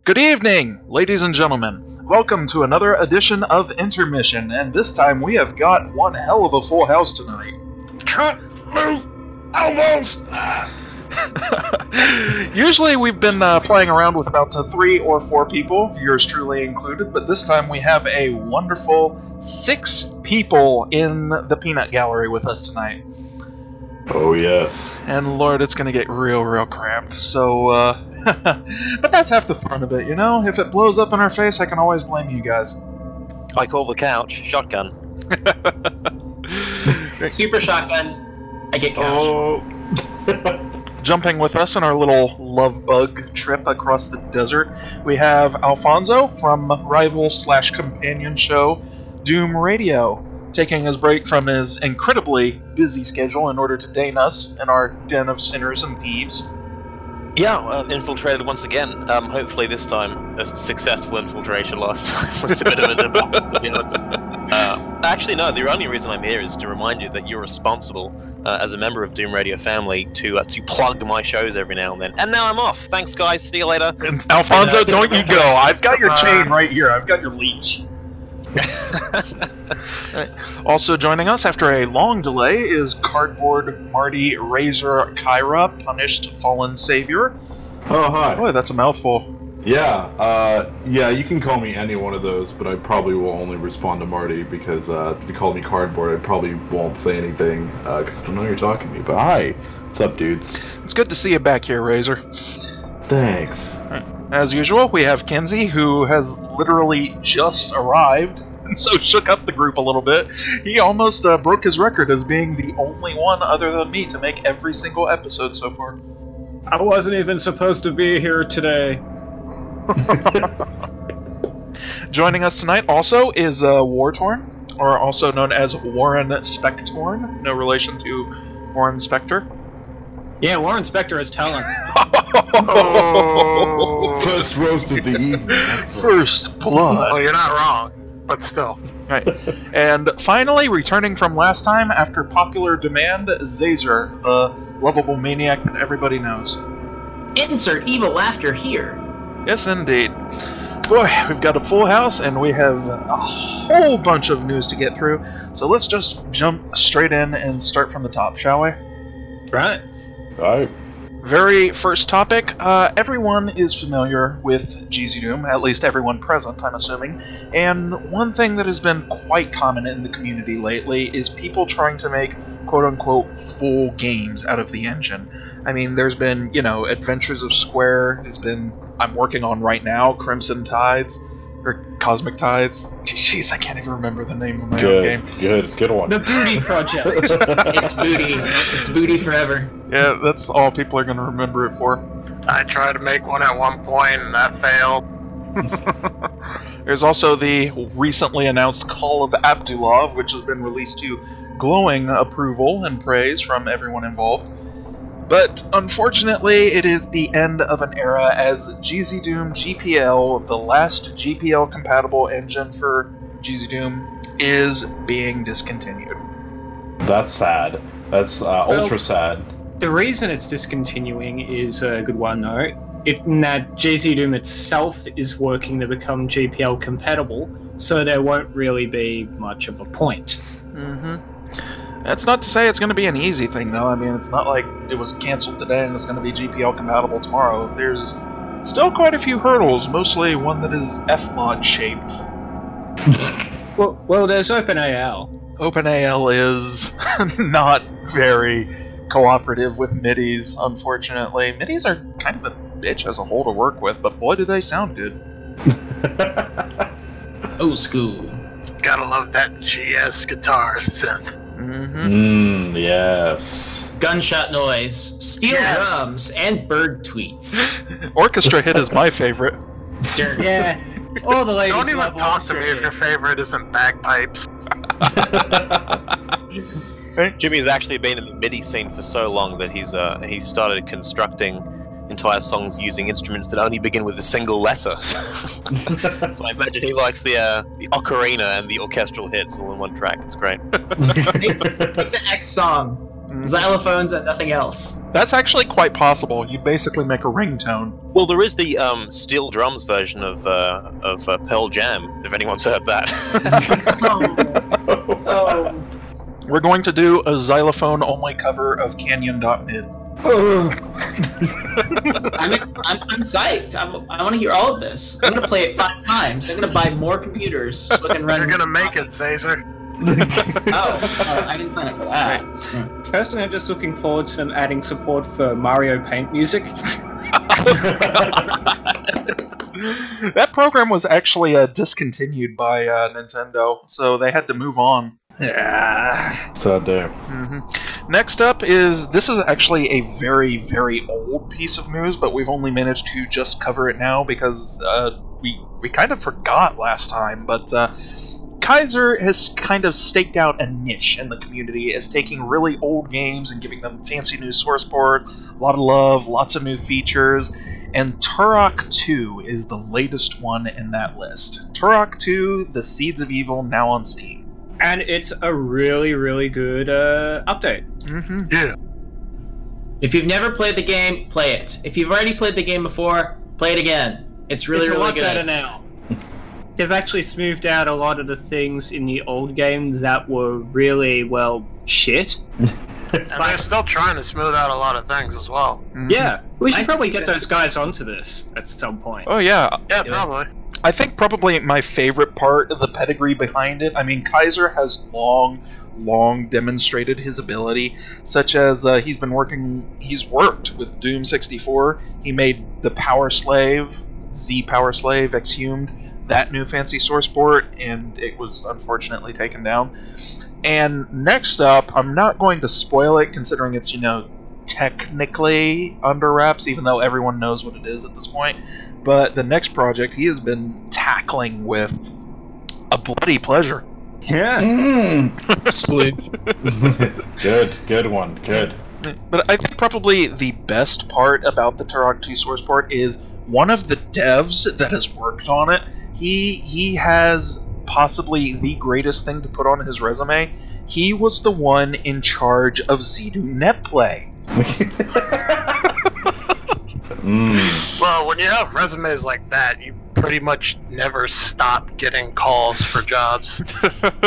Good evening, ladies and gentlemen. Welcome to another edition of Intermission, and this time we have got one hell of a full house tonight. Can't move elbows! Usually we've been playing around with about 3 or 4 people, yours truly included, but this time we have a wonderful 6 people in the peanut gallery with us tonight. Oh yes. And Lord, it's gonna get real cramped, so but that's half the fun of it, you know? If it blows up in our face, I can always blame you guys. I call the couch shotgun. Super shotgun. I get couch. Oh. Jumping with us on our little love bug trip across the desert, we have Alfonzo from rival/companion show Doom Radio, taking his break from his incredibly busy schedule in order to deign us in our den of sinners and thieves. Yeah, infiltrated once again. Hopefully this time a successful infiltration. Last time was a bit of a debacle, to be honest. Actually, no, the only reason I'm here is to remind you that you're responsible, as a member of Doom Radio family, to plug my shows every now and then. And now I'm off. Thanks, guys. See you later. And Alfonso, don't you go. I've got your chain right here. I've got your leash. Right. Also joining us after a long delay is Cardboard Marty Razor Kyra, Punished Fallen Savior. Oh, hi. Boy, that's a mouthful. Yeah, you can call me any one of those, but I probably will only respond to Marty, because if you call me Cardboard, I probably won't say anything, because I don't know you're talking to me. But hi, what's up, dudes? It's good to see you back here, Razor. Thanks. Right. As usual, we have Kinsie, who has literally just arrived, and so shook up the group a little bit. He almost broke his record as being the only one other than me to make every single episode so far. I wasn't even supposed to be here today. Joining us tonight also is Wartorn, or also known as Warren Spectorn, no relation to Warren Spector. Yeah, Warren Spector is talent. Oh, first roast of the evening. First blood. Well, you're not wrong, but still. Right. And finally, returning from last time after popular demand, Zazer, the lovable maniac that everybody knows. Insert evil laughter here. Yes, indeed. Boy, we've got a full house, and we have a whole bunch of news to get through. So let's just jump straight in and start from the top, shall we? Right. Alright. Very first topic, everyone is familiar with GZDoom, at least everyone present, I'm assuming, and one thing that has been quite common in the community lately is people trying to make quote-unquote full games out of the engine. I mean, there's been, you know, Adventures of Square, there's been, I'm working on right now, Crimson Tides, or Cosmic Tides. Jeez, I can't even remember the name of my own game. Good one. The Booty Project. It's booty. It's booty forever. Yeah, that's all people are going to remember it for. I tried to make one at one point, and that failed. There's also the recently announced Call of Abdullah, which has been released to glowing approval and praise from everyone involved. But unfortunately, it is the end of an era as GZDoomGPL, the last GPL-compatible engine for GZDoom, is being discontinued. That's sad. That's ultra sad. The reason it's discontinuing is a good one, though. In that GZDoom itself is working to become GPL compatible, so there won't really be much of a point. Mm-hmm. That's not to say it's going to be an easy thing, though. I mean, it's not like it was cancelled today and it's going to be GPL compatible tomorrow. There's still quite a few hurdles, mostly one that is F-mod shaped. Well, there's OpenAL. OpenAL is not very cooperative with MIDIs, unfortunately. MIDIs are kind of a bitch as a whole to work with, but boy do they sound good. Old school. Gotta love that GS guitar synth. Mm-hmm. Yes. Gunshot noise, steel drums, and bird tweets. Orchestra hit is my favorite. Yeah. All the ladies Don't even love talk to me orchestra if your favorite isn't bagpipes. Jimmy's actually been in the MIDI scene for so long that he's started constructing entire songs using instruments that only begin with a single letter. So I imagine he likes the ocarina and the orchestral hits all in one track. It's great. Make the X song. Xylophones and nothing else. That's actually quite possible. You basically make a ringtone. Well, there is the steel drums version of Pearl Jam, if anyone's heard that. Oh. We're going to do a xylophone-only cover of Canyon.mid. I'm psyched. I want to hear all of this. I'm gonna play it 5 times. I'm gonna buy more computers so I can run. You're gonna make it, Caesar. I didn't sign up for that. Personally, I'm just looking forward to them adding support for Mario Paint music. That program was actually discontinued by Nintendo, so they had to move on. Yeah. Sad day. Next up is, this is actually a very, very old piece of news, but we've only managed to just cover it now because we kind of forgot last time, but Kaiser has kind of staked out a niche in the community as taking really old games and giving them fancy new source port, a lot of love, lots of new features, and Turok 2 is the latest one in that list. Turok 2, The Seeds of Evil, now on Steam. And it's a really, really good update. Yeah. If you've never played the game, play it. If you've already played the game before, play it again. It's really, it's a really lot good. better now. They've actually smoothed out a lot of the things in the old game that were really, well, shit. And they're still trying to smooth out a lot of things as well. Yeah, we should I probably can get see those guys onto this at some point. Oh yeah, Yeah, probably. I think probably my favorite part of the pedigree behind it, I mean, Kaiser has long demonstrated his ability, such as he's worked with Doom 64, he made the Power Slave, Z Power Slave, exhumed, that new fancy source port, and it was unfortunately taken down. And next up, I'm not going to spoil it, considering it's, technically under wraps, even though everyone knows what it is at this point. But the next project he has been tackling with a bloody pleasure. Yeah. Split. Good one, good. But I think probably the best part about the Turok 2 source port is one of the devs that has worked on it, he has possibly the greatest thing to put on his resume. He was the one in charge of ZDoom netplay. Well, when you have resumes like that, you pretty much never stop getting calls for jobs.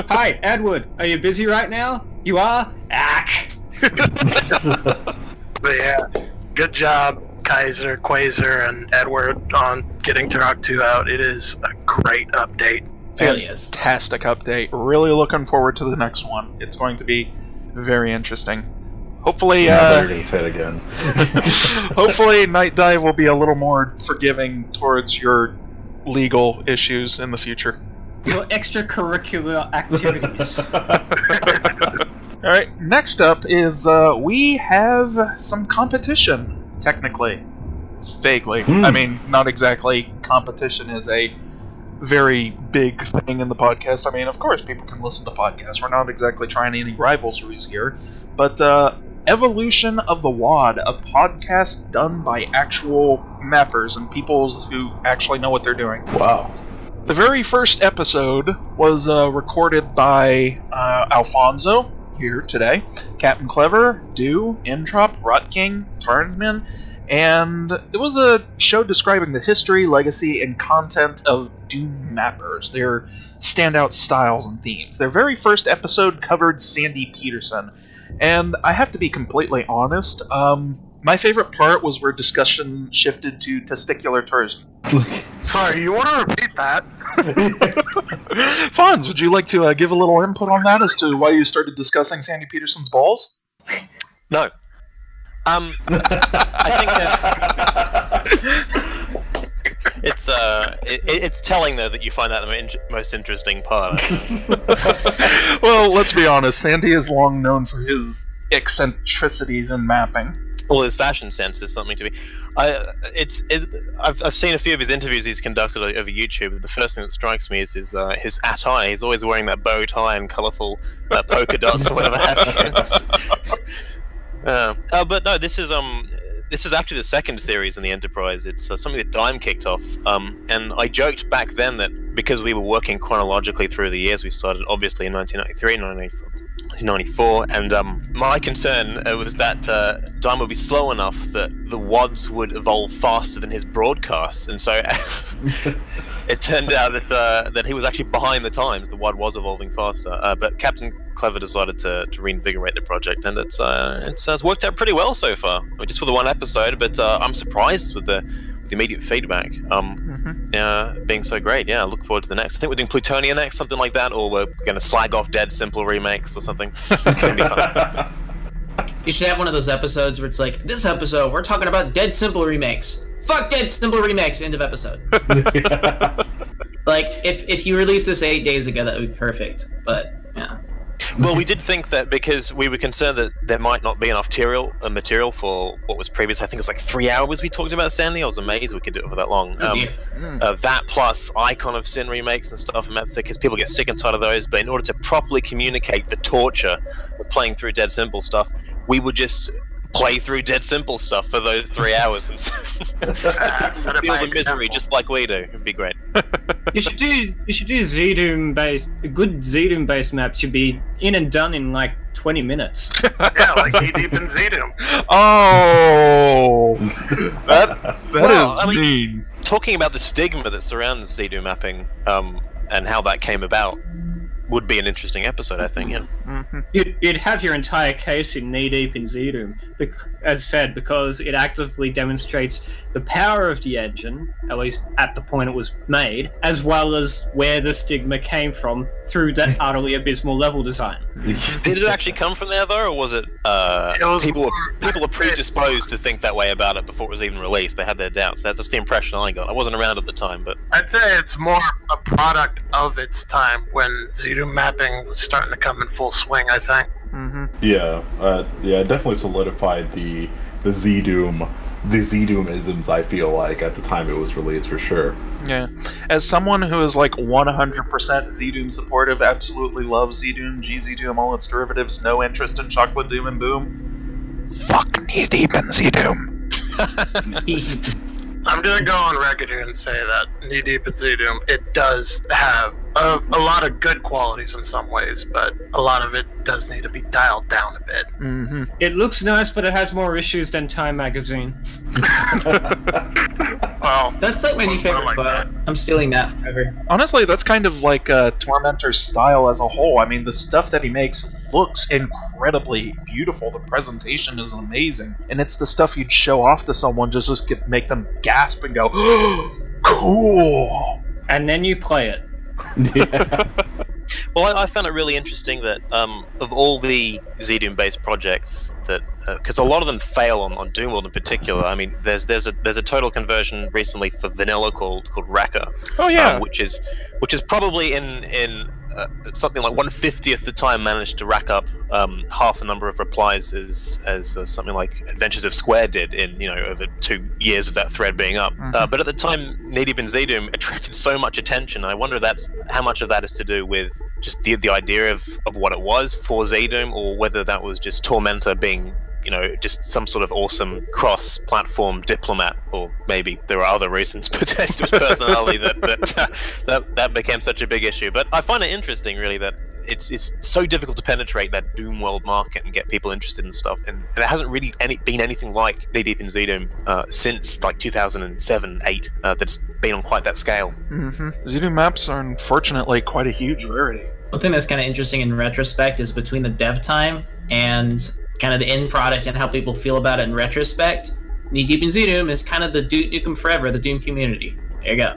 Hi, Edward. Are you busy right now? You are? Ack. But yeah, good job, Kaiser, Quasar, and Edward on getting Turok 2 out. It is a great update. Really is. Fantastic update. Really looking forward to the next one. It's going to be very interesting. Hopefully, You're gonna say it again. hopefully Night Dive will be a little more forgiving towards your legal issues in the future. Your extracurricular activities. Alright, next up is, we have some competition, technically. Vaguely. I mean, not exactly. Competition is a very big thing in the podcast. I mean, of course, people can listen to podcasts. We're not exactly trying any rivalries here. But, Evolution of the WAD, a podcast done by actual mappers and people who actually know what they're doing. Wow. The very first episode was recorded by Alfonzo, here today, Captain Clever, Do, Introp, Rotking, Tarnsman, and it was a show describing the history, legacy, and content of Doom mappers, their standout styles and themes. Their very first episode covered Sandy Petersen, and I have to be completely honest, my favorite part was where discussion shifted to testicular tourism. Sorry, you want to repeat that? Fonz, would you like to give a little input on that as to why you started discussing Sandy Petersen's balls? No. I think it's telling though that you find that the most interesting part. Well, let's be honest. Sandy is long known for his eccentricities in mapping. Well, his fashion sense is something to be. I've seen a few of his interviews he's conducted over YouTube. The first thing that strikes me is his attire. He's always wearing that bow tie and colourful polka dots or whatever have you. But no, this is actually the second series in the Enterprise. It's something that Dime kicked off, and I joked back then that because we were working chronologically through the years, we started obviously in 1993, 1994, and my concern was that Dime would be slow enough that the WADs would evolve faster than his broadcasts, and so it turned out that he was actually behind the times. The WAD was evolving faster, but Captain Clever decided to reinvigorate the project, and it's worked out pretty well so far. I mean, just for the one episode, but I'm surprised with the immediate feedback being so great. Yeah, I look forward to the next. I think we're doing Plutonia next, something like that, or we're going to slag off Dead Simple remakes or something. It's going to be fun. You should have one of those episodes where it's like, this episode, we're talking about Dead Simple remakes. Fuck Dead Simple remakes, end of episode. Like, if you released this 8 days ago, that would be perfect, but, yeah. Well, we did think that because we were concerned that there might not be enough material for what was previous. I think it was like 3 hours we talked about Sandy. I was amazed we could do it for that long. That plus Icon of Sin remakes and stuff, and because people get sick and tired of those. But in order to properly communicate the torture of playing through Dead Simple stuff, we would just play through Dead Simple stuff for those 3 hours and feel the misery just like we do. It'd be great. You should do ZDoom based. A good ZDoom based map should be in and done in like 20 minutes. Yeah, like knee deep in ZDoom. Oh, that is mean. Talking about the stigma that surrounds ZDoom mapping and how that came about would be an interesting episode, I think. Yeah. You'd have your entire case in knee deep in ZDoom, as said, because it actively demonstrates the power of the engine, at least at the point it was made, as well as where the stigma came from through that utterly abysmal level design. Did it actually come from there, though, or was it? People were predisposed to think that way about it before it was even released. They had their doubts. That's just the impression I got. I wasn't around at the time, but I'd say it's more a product of its time when ZDoom mapping was starting to come in full swing, I think. Yeah, it definitely solidified the ZDoom-isms, I feel like, at the time it was released, for sure. Yeah. As someone who is like 100% ZDoom supportive, absolutely loves ZDoom, GZDoom, all its derivatives, no interest in Chocolate Doom and Boom, fuck knee deep in ZDoom. I'm gonna go on record here and say that knee deep in ZDoom, it does have a lot of good qualities in some ways, but a lot of it does need to be dialed down a bit. It looks nice, but it has more issues than Time Magazine. Well, That's like my new favorite like quote. that. I'm stealing that forever. Honestly, that's kind of like Tormentor's style as a whole. I mean, the stuff that he makes looks incredibly beautiful. The presentation is amazing. And it's the stuff you'd show off to someone just to make them gasp and go, cool! And then you play it. well, I found it really interesting that of all the ZDoom-based projects that, because a lot of them fail on Doomworld in particular. I mean, there's a total conversion recently for vanilla called REKKR. Oh yeah, which is probably in something like 1/50th the time managed to rack up half the number of replies as something like Adventures of Square did in over 2 years of that thread being up. But at the time, Knee Deep in ZDoom attracted so much attention. I wonder how much of that is to do with just the idea of what it was for ZDoom, or whether that was just Tormentor being just some sort of awesome cross-platform diplomat, or maybe there are other reasons pertaining to his personality that became such a big issue. But I find it interesting, really, that it's so difficult to penetrate that Doom world market and get people interested in stuff, and there hasn't really been anything like Knee Deep in ZDoom since like 2007-8 that's been on quite that scale. ZDoom maps are unfortunately quite a huge rarity. One thing that's kind of interesting in retrospect is between the dev time and kind of the end product and how people feel about it in retrospect, Knee Deep in ZDoom is kind of the Duke Nukem Forever, the Doom community. There you go.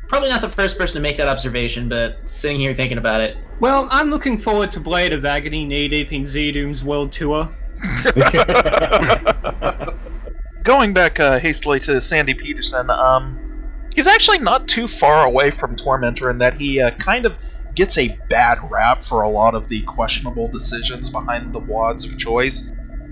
Probably not the first person to make that observation, but sitting here thinking about it. Well, I'm looking forward to Blade of Agony Knee Deep in ZDoom's world tour. Going back hastily to Sandy Petersen, he's actually not too far away from Tormentor in that he kind of gets a bad rap for a lot of the questionable decisions behind the WADs of choice.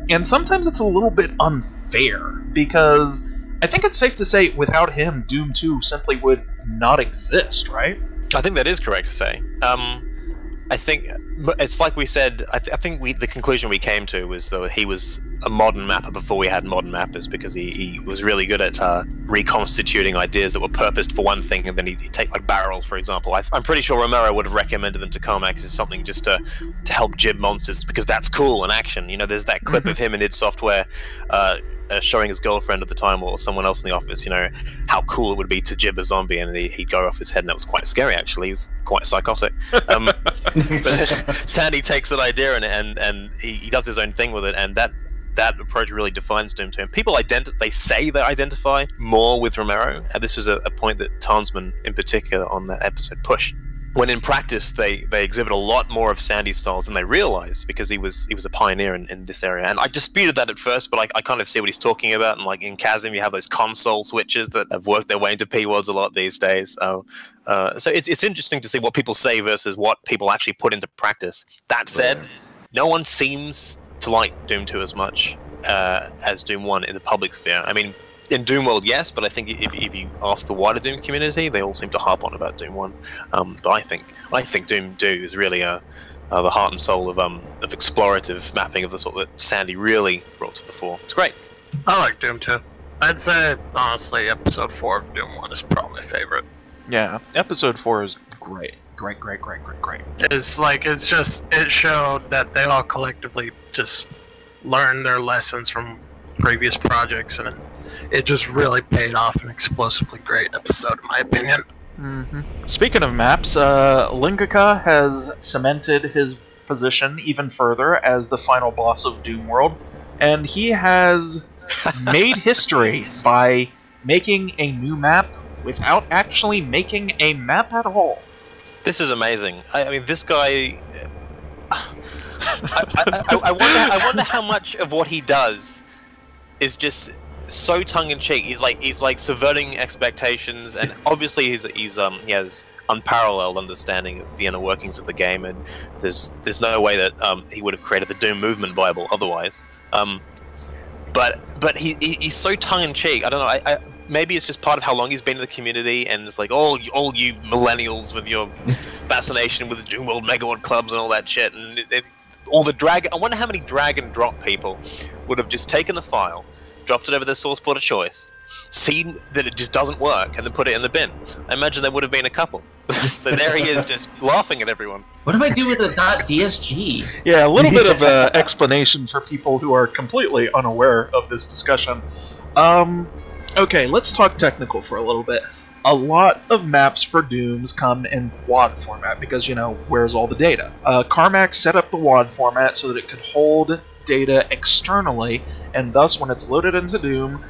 And sometimes it's a little bit unfair, because I think it's safe to say without him, Doom 2 simply would not exist, right? I think that is correct to say. I think it's like we said. I think the conclusion we came to was that he was a modern mapper before we had modern mappers, because he was really good at reconstituting ideas that were purposed for one thing, and then he'd take like barrels, for example. I'm pretty sure Romero would have recommended them to Carmack as something just to help jib monsters, because that's cool in action. You know, there's that clip of him in id Software showing his girlfriend at the time, or someone else in the office, you know, how cool it would be to jib a zombie, and he'd go off his head, and that was quite scary, actually. He was quite psychotic. But Sandy takes that idea and he does his own thing with it, and that approach really defines Doom 2. And people they say they identify more with Romero, and this was a point that Tarnsman in particular on that episode pushed. When in practice they exhibit a lot more of Sandy's styles than they realize, because he was a pioneer in this area. And I disputed that at first, but I kind of see what he's talking about. And like in Chasm, you have those console switches that have worked their way into P-words a lot these days. So it's interesting to see what people say versus what people actually put into practice. That said, no one seems to like Doom 2 as much as Doom 1 in the public sphere. I mean, in Doom World, yes, but I think if you ask the wider Doom community, they all seem to harp on about Doom 1. But I think Doom 2 is really the heart and soul of explorative mapping of the sort that Sandy really brought to the fore. It's great. I like Doom 2. I'd say, honestly, Episode 4 of Doom 1 is probably my favorite. Yeah, Episode 4 is great. Great. It showed that they all collectively just learned their lessons from previous projects, and it just really paid off an explosively great episode, in my opinion. Speaking of maps, Lingaka has cemented his position even further as the final boss of Doom World, and he has made history by making a new map without actually making a map at all. This is amazing. I mean, this guy... I wonder how much of what he does is just so tongue-in-cheek. He's like subverting expectations, and obviously he has unparalleled understanding of the inner workings of the game, and there's no way that he would have created the Doom Movement Bible otherwise. But he's so tongue-in-cheek. I don't know. Maybe it's just part of how long he's been in the community, and it's like, all you millennials with your fascination with the Doom World Megawad clubs and all that shit, and all the drag. I wonder how many drag and drop people would have just taken the file, dropped it over their source port of choice, seen that it just doesn't work, and then put it in the bin. I imagine there would have been a couple. So there he is, just laughing at everyone. What do I do with a .dsg? Yeah, a little bit of explanation for people who are completely unaware of this discussion. Okay, let's talk technical for a little bit. A lot of maps for Dooms come in WAD format because, you know, where's all the data? Carmack set up the WAD format so that it could hold data externally, and thus when it's loaded into Doom,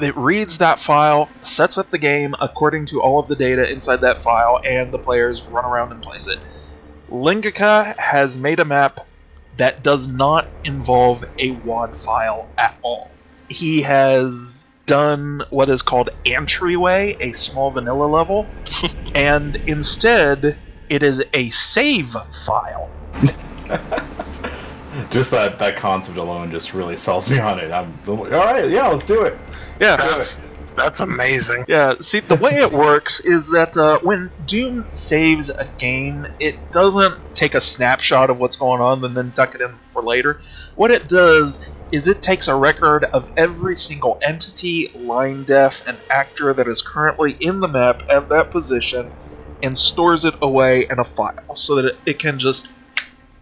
it reads that file, sets up the game according to all of the data inside that file, and the players run around and place it. Lingaka has made a map that does not involve a WAD file at all. He has done what is called Antryway, a small vanilla level, and instead it is a save file. Just that concept alone just really sells me on it. I'm all right, yeah, let's do it. Yeah, that's amazing. Yeah, see, the way it works is that when Doom saves a game, it doesn't take a snapshot of what's going on and then tuck it in for later. What it does is it takes a record of every single entity, line def, and actor that is currently in the map at that position and stores it away in a file so that it can just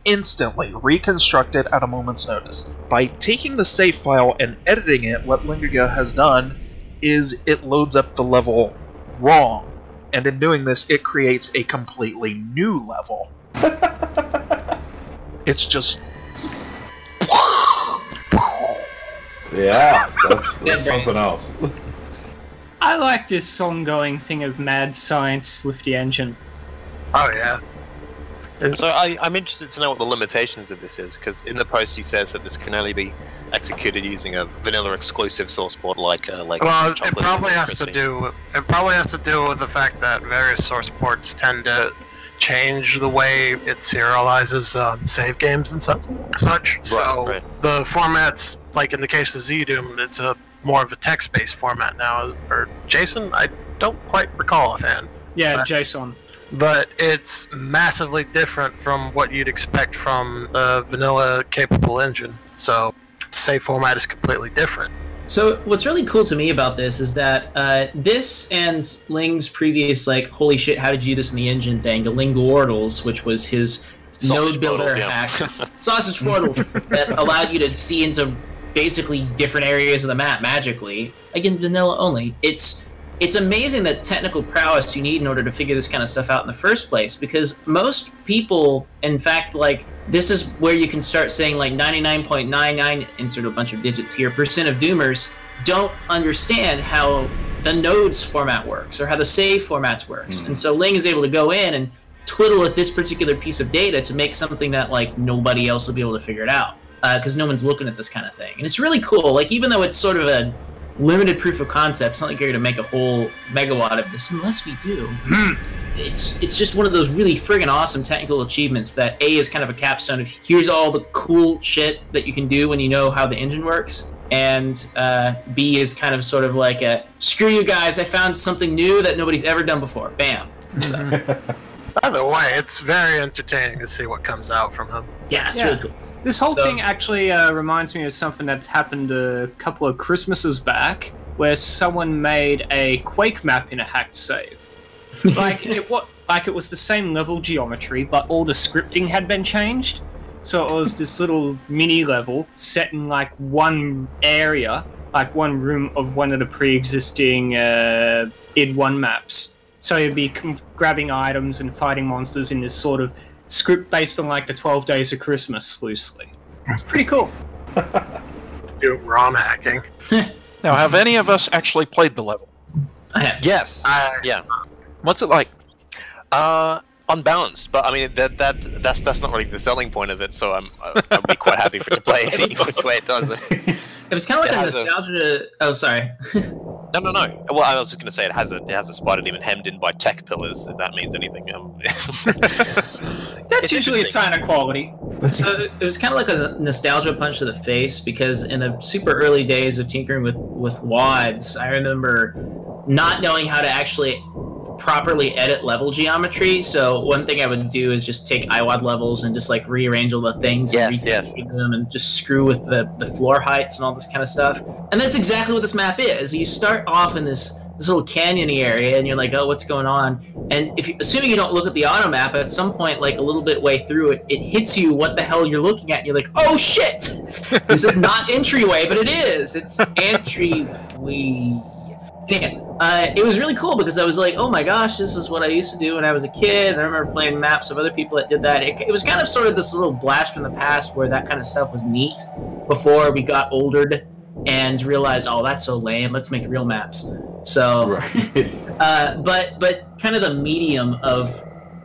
instantly reconstruct it at a moment's notice. By taking the save file and editing it, what Lingaka has done is it loads up the level wrong, and in doing this it creates a completely new level. It's just... Yeah, that's something else. I like this ongoing thing of mad science with the engine. Oh yeah. So I'm interested to know what the limitations of this is, because in the post he says that this can only be executed using a vanilla exclusive source port like well, it probably has to do with the fact that various source ports tend to change the way it serializes save games and such. Right, So right. the formats, like in the case of ZDoom, it's a more of a text-based format now. Or JSON, I don't quite recall offhand. Yeah, But- JSON. but it's massively different from what you'd expect from a vanilla capable engine. So save format is completely different. So what's really cool to me about this is that this and Ling's previous, like, holy shit, how did you do this in the engine thing, the Ling Wardles, which was his Sausage node builder portals, yeah. hack, sausage portals that allowed you to see into basically different areas of the map magically. Again, vanilla only. It's amazing that technical prowess you need in order to figure this kind of stuff out in the first place, because most people, in fact, like, this is where you can start saying, like, 99.99, insert a bunch of digits here, % of Doomers don't understand how the nodes format works or how the save formats works. And so Ling is able to go in and twiddle at this particular piece of data to make something that, like, nobody else will be able to figure it out, because no one's looking at this kind of thing. And it's really cool. Like, even though it's sort of a limited proof of concept, it's not like you're going to make a whole megawatt of this unless we do. It's just one of those really friggin' awesome technical achievements that A is kind of a capstone of here's all the cool shit that you can do when you know how the engine works, and B is kind of sort of like a screw you guys, I found something new that nobody's ever done before. Bam. So. Either way, it's very entertaining to see what comes out from him. Yeah, it's really cool. This whole thing actually reminds me of something that happened a couple of Christmases back, where someone made a Quake map in a hacked save. Like it was the same level geometry, but all the scripting had been changed. So it was this little mini level set in like one area, like one room of one of the pre-existing id1 maps. So you'd be grabbing items and fighting monsters in this sort of script based on like the 12 Days of Christmas loosely. It's pretty cool. Doing ROM hacking. Now, have any of us actually played the level? I have. Yes. Yeah. What's it like? Unbalanced, but I mean that's not really the selling point of it. So I'd be quite happy for it to play any which way it does. It was kind of like a nostalgia. Oh, sorry. No. Well, I was just going to say it has a spider demon hemmed in by tech pillars, if that means anything. That's usually a sign of quality. So it was kind of like a nostalgia punch to the face, because in the super early days of tinkering with WADs, I remember not knowing how to actually properly edit level geometry. So one thing I would do is just take IWAD levels and just like rearrange all the things and them and just screw with the floor heights and all this kind of stuff. And that's exactly what this map is. You start off in this little canyony area and you're like, oh, what's going on? And assuming you don't look at the auto map, at some point, like a little bit way through it, it hits you what the hell you're looking at, and you're like, oh shit! This is not Entryway, but it is. It's Antryway. And it was really cool because I was like, oh my gosh, this is what I used to do when I was a kid. And I remember playing maps of other people that did that. It was kind of sort of this little blast from the past where that kind of stuff was neat before we got oldered and realized, oh, that's so lame, let's make real maps. So, right. but kind of the medium of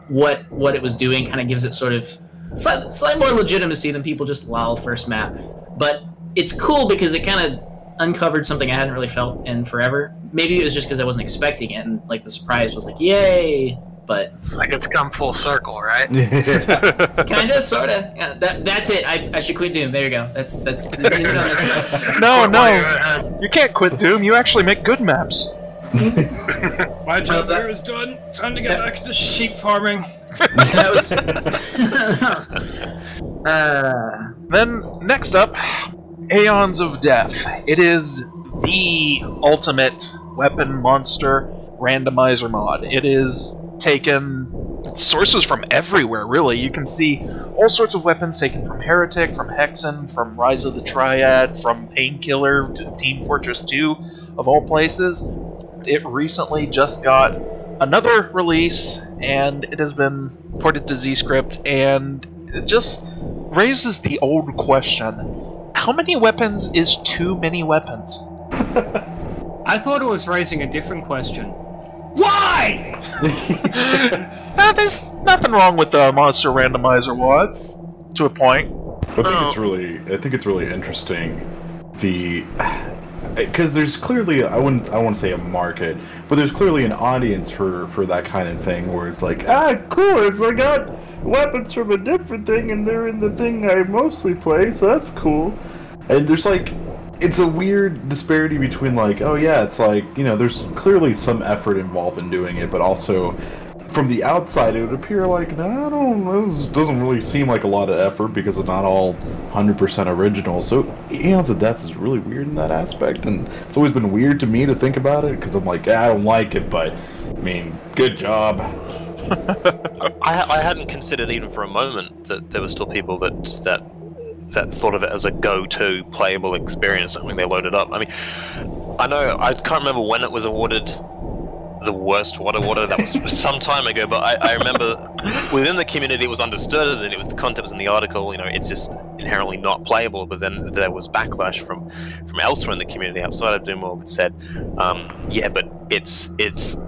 what it was doing kind of gives it sort of slightly more legitimacy than people just lol first map. But it's cool because it kind of uncovered something I hadn't really felt in forever. Maybe it was just because I wasn't expecting it, and like the surprise was like, yay! But it's like it's come full circle, right? Kind of, sort of. Yeah, that's it. I should quit Doom. There you go. That's. No, you can't quit Doom. You actually make good maps. My job there is done. Time to get back to sheep farming. That was. Then next up, Aeons of Death. It is the ultimate weapon monster randomizer mod. It is taken sources from everywhere, really. You can see all sorts of weapons taken from Heretic, from Hexen, from Rise of the Triad, from Painkiller to Team Fortress 2, of all places. It recently just got another release, and it has been ported to ZScript, and it just raises the old question. How many weapons is too many weapons? I thought it was raising a different question. Why? There's nothing wrong with the monster randomizer WADs, to a point. I think it's really interesting. Because there's clearly, I wouldn't say a market, but there's clearly an audience for that kind of thing where it's like, cool, it's I got weapons from a different thing and they're in the thing I mostly play, so that's cool. And there's like, it's a weird disparity between like, oh yeah, it's like, you know, there's clearly some effort involved in doing it, but also from the outside, it would appear like, no, I don't know, this doesn't really seem like a lot of effort because it's not all 100% original. So Aeons of Death is really weird in that aspect, and it's always been weird to me to think about it because I'm like, I don't like it, but I mean, good job. I hadn't considered even for a moment that there were still people that thought of it as a go-to playable experience when they loaded up. I mean, I can't remember when it was awarded the worst water. That was some time ago, but I remember within the community it was understood, and the content was in the article, it's just inherently not playable. But then there was backlash from elsewhere in the community outside of Doom World that said, yeah, but it's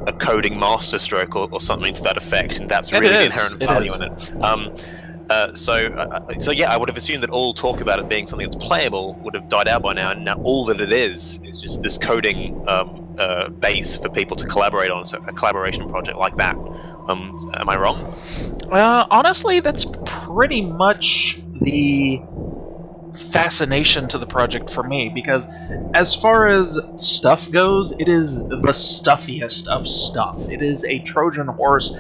a coding masterstroke or something to that effect, and that's really the inherent value in it. So yeah, I would have assumed that all talk about it being something that's playable would have died out by now, and now all that it is just this coding base for people to collaborate on, so a collaboration project like that. Am I wrong? Honestly, that's pretty much the fascination to the project for me, because as far as stuff goes, it is the stuffiest of stuff. It is a Trojan horse.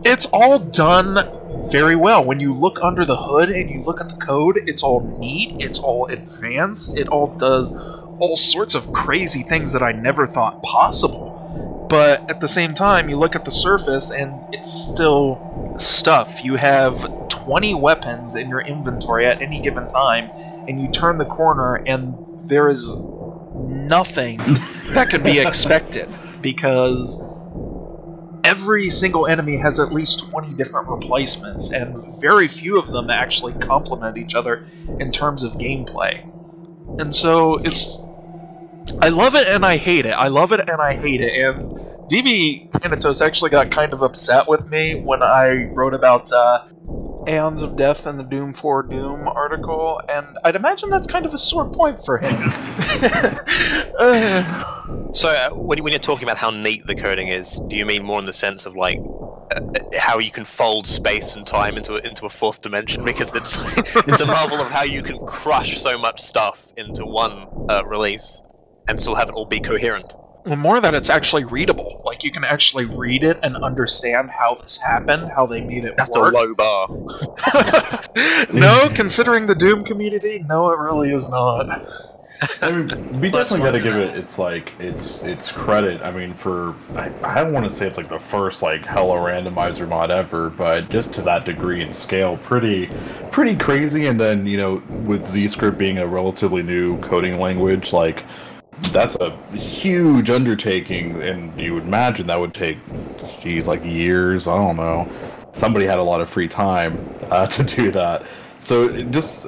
It's all done very well. When you look under the hood and you look at the code, it's all neat, it's all advanced, it all does all sorts of crazy things that I never thought possible. But at the same time, you look at the surface and it's still stuff. You have 20 weapons in your inventory at any given time, and you turn the corner and there is nothing that could be expected, because every single enemy has at least 20 different replacements, and very few of them actually complement each other in terms of gameplay. And so I love it and I hate it. I love it and I hate it. And DB Thanatos actually got kind of upset with me when I wrote about Aeons of Death and the Doom 4 Doom article, and I'd imagine that's kind of a sore point for him. So when you're talking about how neat the coding is, do you mean more in the sense of like how you can fold space and time into a fourth dimension? Because it's a marvel of how you can crush so much stuff into one release and still have it all be coherent. Well, more that it's actually readable. Like, you can actually read it and understand how this happened, how they made it That's work. That's a low bar. No, considering the Doom community, no, it really is not. I mean, we definitely got to give it its credit. I mean, I don't want to say it's like the first like hella randomizer mod ever, but just to that degree and scale, pretty crazy. And then with ZScript being a relatively new coding language, like that's a huge undertaking, and you would imagine that would take, like years. I don't know. Somebody had a lot of free time to do that. So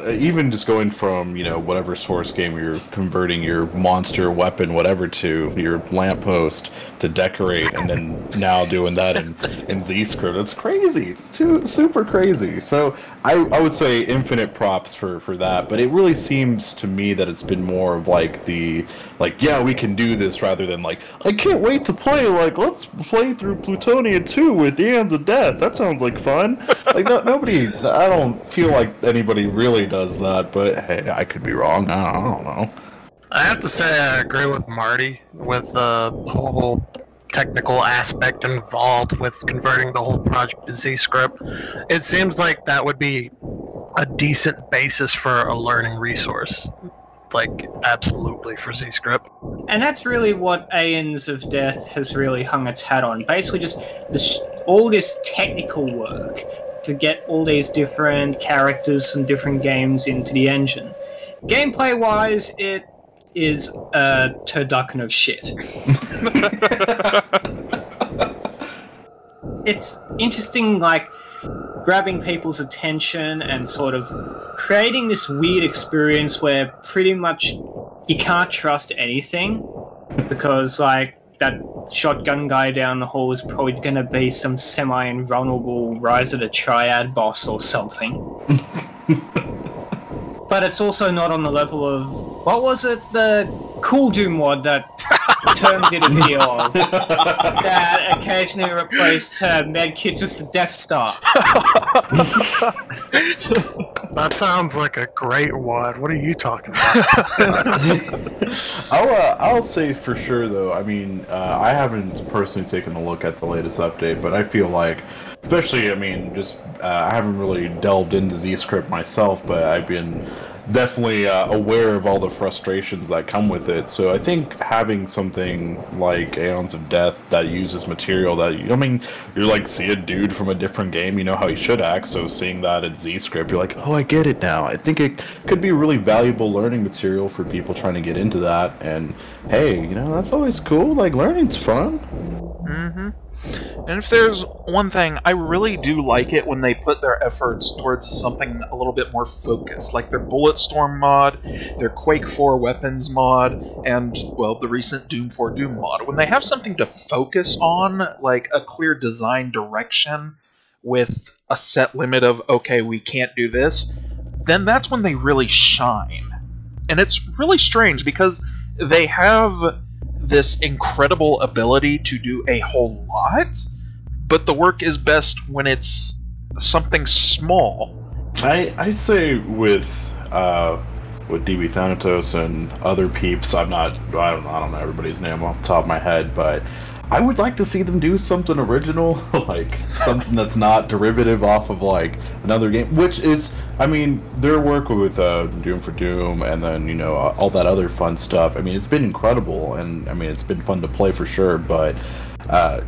even just going from whatever source game you're converting your monster weapon whatever to your lamppost to decorate, and then now doing that in ZScript, it's crazy. It's super crazy. So I would say infinite props for that. But it really seems to me that it's been more of yeah, we can do this, rather than like, I can't wait to play, let's play through Plutonia 2 with Aeons of Death. That sounds like fun. Like nobody, I don't feel like anybody really does that, but hey, I could be wrong. I don't know. I have to say I agree with Marty with the whole technical aspect involved with converting the whole project to ZScript. It seems like that would be a decent basis for a learning resource. Like, absolutely, for ZScript. And that's really what Aeons of Death has really hung its hat on. Basically just all this technical work to get all these different characters and different games into the engine. Gameplay-wise, it is a turducken of shit. It's interesting, like, grabbing people's attention and sort of creating this weird experience where pretty much you can't trust anything, because, like, that shotgun guy down the hall is probably going to be some semi-invulnerable Rise of the Triad boss or something. But it's also not on the level of... What was it? The Cool Doom mod that Term did a video of that occasionally replaced medkits with the Death Star. That sounds like a great wad. What are you talking about? I'll say for sure though. I mean, I haven't personally taken a look at the latest update, but I feel like, especially, I mean, just I haven't really delved into ZScript myself, but I've been definitely aware of all the frustrations that come with it. So I think having something like Aeons of Death that uses material that I mean, you're like, see a dude from a different game, you know how he should act. So seeing that in ZScript, you're like, oh, I get it now. I think it could be really valuable learning material for people trying to get into that. And hey, you know, that's always cool. Like, learning's fun. Mm-hmm. And if there's one thing, I really do like it when they put their efforts towards something a little bit more focused, like their Bulletstorm mod, their Quake 4 weapons mod, and, well, the recent Doom 4 Doom mod. When they have something to focus on, like a clear design direction with a set limit of, okay, we can't do this, then that's when they really shine. And it's really strange because they have this incredible ability to do a whole lot, but the work is best when it's something small. I say with DB Thanatos and other peeps, I don't know everybody's name off the top of my head, but I would like to see them do something original, like something that's not derivative off of like another game, which is, I mean, their work with Doom for Doom and then, you know, all that other fun stuff. I mean, it's been incredible, and I mean, it's been fun to play for sure, but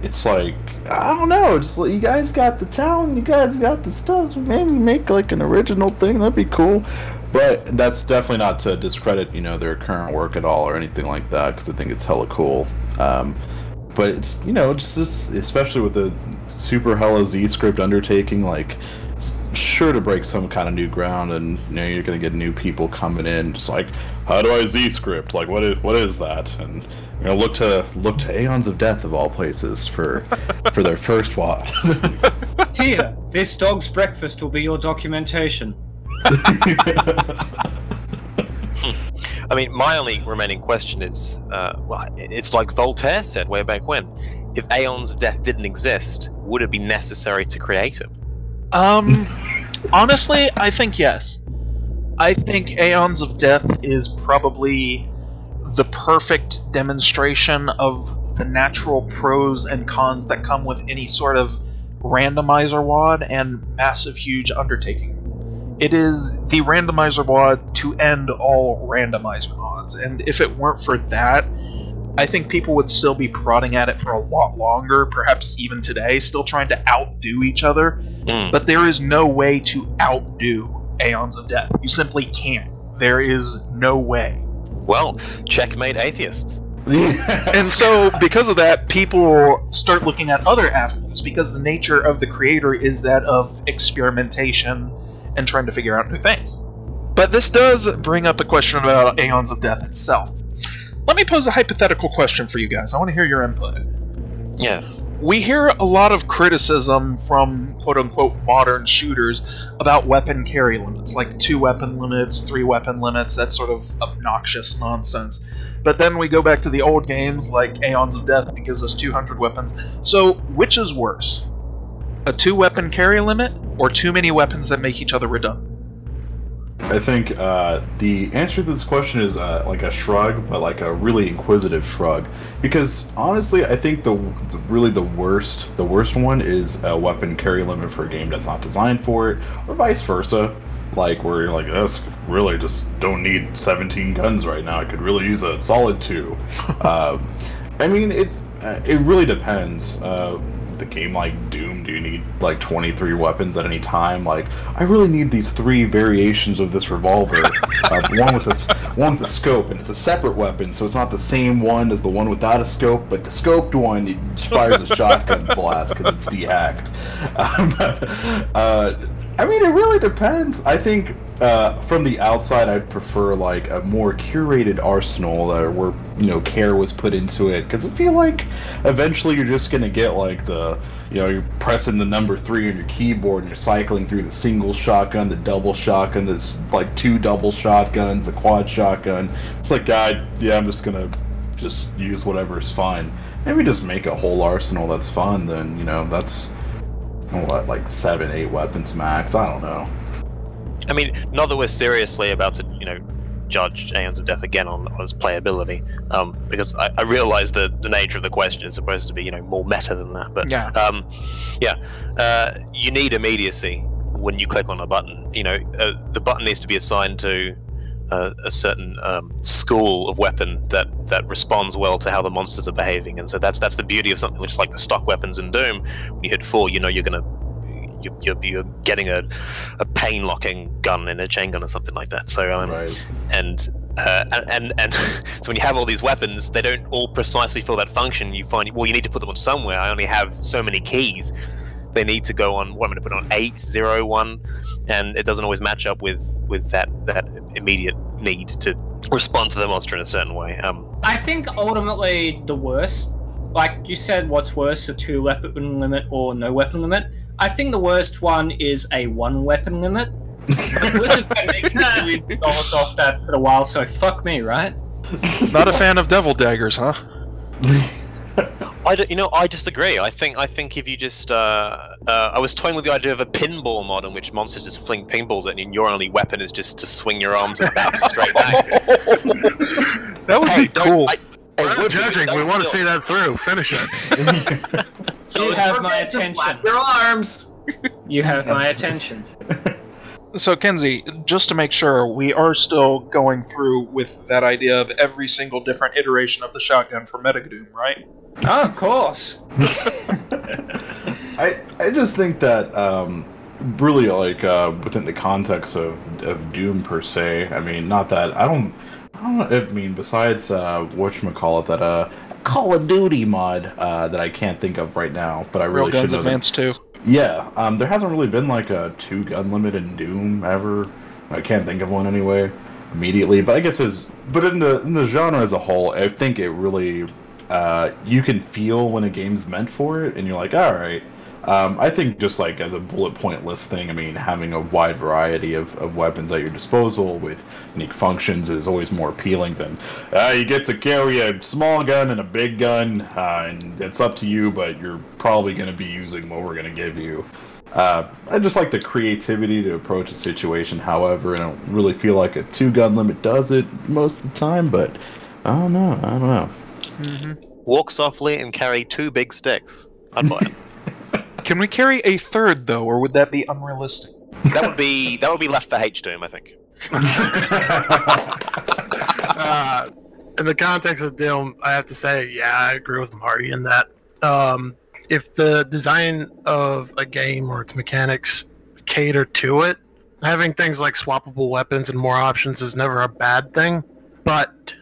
it's like, I don't know, just like, you guys got the talent, you guys got the stuff, so maybe make like an original thing, that'd be cool. But that's definitely not to discredit, you know, their current work at all or anything like that, because I think it's hella cool. But it's, you know, just especially with the super hella ZScript undertaking, like, it's sure to break some kind of new ground, and you know, you're gonna get new people coming in, just like, how do I ZScript? Like, what is that? And you know, look to Aeons of Death of all places for their first WAD. Here, this dog's breakfast will be your documentation. I mean, my only remaining question is, well, it's like Voltaire said way back when: if Aeons of Death didn't exist, would it be necessary to create it? Honestly, I think yes. I think Aeons of Death is probably the perfect demonstration of the natural pros and cons that come with any sort of randomizer WAD and massive, huge undertaking. It is the randomizer WAD to end all randomizer mods, and if it weren't for that, I think people would still be prodding at it for a lot longer, perhaps even today, still trying to outdo each other. But there is no way to outdo Aeons of Death. You simply can't. There is no way. Well, checkmate atheists. And so, because of that, people start looking at other avenues, because the nature of the creator is that of experimentation and trying to figure out new things. But this does bring up a question about Aeons of Death itself. Let me pose a hypothetical question for you guys. I want to hear your input. Yes. We hear a lot of criticism from quote-unquote modern shooters about weapon carry limits, like 2 weapon limits, 3 weapon limits, that sort of obnoxious nonsense. But then we go back to the old games like Aeons of Death, and it gives us 200 weapons. So, which is worse? A 2 weapon carry limit, or too many weapons that make each other redundant? I think the answer to this question is like a shrug, but like a really inquisitive shrug. Because honestly, I think the worst one is a weapon carry limit for a game that's not designed for it, or vice versa. Like, where you're like, this really just don't need 17 guns right now. I could really use a solid 2. I mean, it really depends. The game like Doom, do you need like 23 weapons at any time? Like, I really need these 3 variations of this revolver. One with a scope, and it's a separate weapon, so it's not the same one as the one without a scope, but the scoped one, it fires a shotgun blast because it's dehacked. I mean, it really depends. I think from the outside, I'd prefer like a more curated arsenal where, you know, care was put into it, because I feel like eventually you're just gonna get like you're pressing the number 3 on your keyboard and you're cycling through the single shotgun, the double shotgun, there's like 2 double shotguns, the quad shotgun. It's like, God, yeah, I'm just gonna just use whatever's fine. Maybe just make a whole arsenal that's fun, then, you know, that's, what, like 7, 8 weapons max? I don't know. I mean, not that we're seriously about to, you know, judge Aeons of Death again on its playability, because I realize that the nature of the question is supposed to be, you know, more meta than that. But you need immediacy when you click on a button. You know, the button needs to be assigned to a certain school of weapon that responds well to how the monsters are behaving, and so that's the beauty of something which is like the stock weapons in Doom. When you hit 4, you know you're you're getting a pain locking gun in a chain gun or something like that. So right. and so when you have all these weapons, they don't all precisely fill that function. You find, well, you need to put them on somewhere. I only have so many keys. They need to go on, what I'm going to put on 8, 0, 1, and it doesn't always match up with that immediate need to respond to the monster in a certain way. I think ultimately the worst, like you said, what's worse, a 2 weapon limit or no weapon limit? I think the worst one is a 1 weapon limit. Blizzard's been making $1 million off that for a while, so fuck me, right? Not a fan of devil daggers, huh? I disagree. I think if you just, I was toying with the idea of a pinball mod in which monsters just fling pinballs at you, and your only weapon is just to swing your arms and back straight back. That would be cool. We're not judging. We want to see that through. Finish it. You have my attention. Your arms. You have my attention. So, Kinsie, just to make sure, we are still going through with that idea of every single different iteration of the shotgun for Metadoom, right? Oh, of course. I just think that really, like, within the context of Doom per se, I mean, not that I don't know. I mean, besides whatchamacallit, that Call of Duty mod that I can't think of right now, but I really should know. Railguns Advance 2. Yeah, there hasn't really been like a 2 gun limit in Doom ever. I can't think of one anyway immediately, but I guess but in the genre as a whole, I think it really you can feel when a game's meant for it, and you're like, all right. I think just like as a bullet point list thing, I mean, having a wide variety of weapons at your disposal with unique functions is always more appealing than you get to carry a small gun and a big gun, and it's up to you, but you're probably going to be using what we're going to give you. I just like the creativity to approach a situation. However, I don't really feel like a 2 gun limit does it most of the time, but I don't know. Mm-hmm. Walk softly and carry 2 big sticks. I'd buy it. Can we carry a 3rd though, or would that be unrealistic? That would be left for HDoom, I think. In the context of Doom, I have to say, yeah, I agree with Marty in that. If the design of a game or its mechanics cater to it, having things like swappable weapons and more options is never a bad thing. But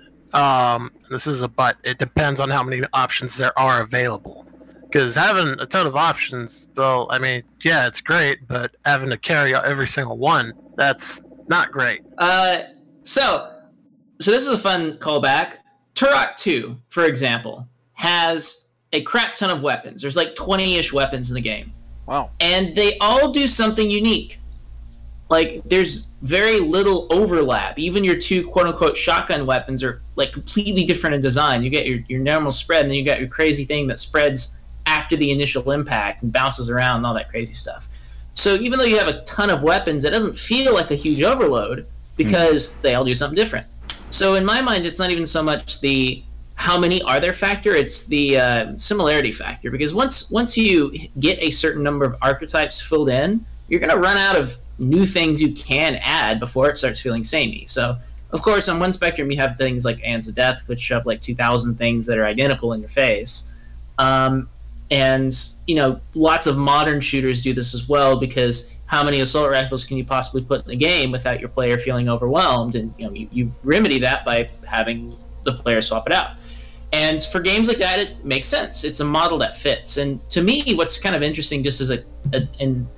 this is a but. It depends on how many options there are available. Because having a ton of options, well, I mean, yeah, it's great, but having to carry out every single one, that's not great. So this is a fun callback. Turok 2, for example, has a crap ton of weapons. There's like 20-ish weapons in the game. Wow. And they all do something unique. Like, there's very little overlap. Even your 2 quote-unquote shotgun weapons are like completely different in design. You get your normal spread, and then you got your crazy thing that spreads after the initial impact and bounces around and all that crazy stuff. So even though you have a ton of weapons, it doesn't feel like a huge overload because they all do something different. So in my mind, it's not even so much the how many are there factor, it's the similarity factor. Because once you get a certain number of archetypes filled in, you're going to run out of new things you can add before it starts feeling samey. So, of course, on one spectrum, you have things like Aeons of Death, which shove like 2,000 things that are identical in your face. And, you know, lots of modern shooters do this as well, because how many assault rifles can you possibly put in the game without your player feeling overwhelmed? And, you know, you remedy that by having the player swap it out. And for games like that, it makes sense. It's a model that fits. And to me, what's kind of interesting, just as an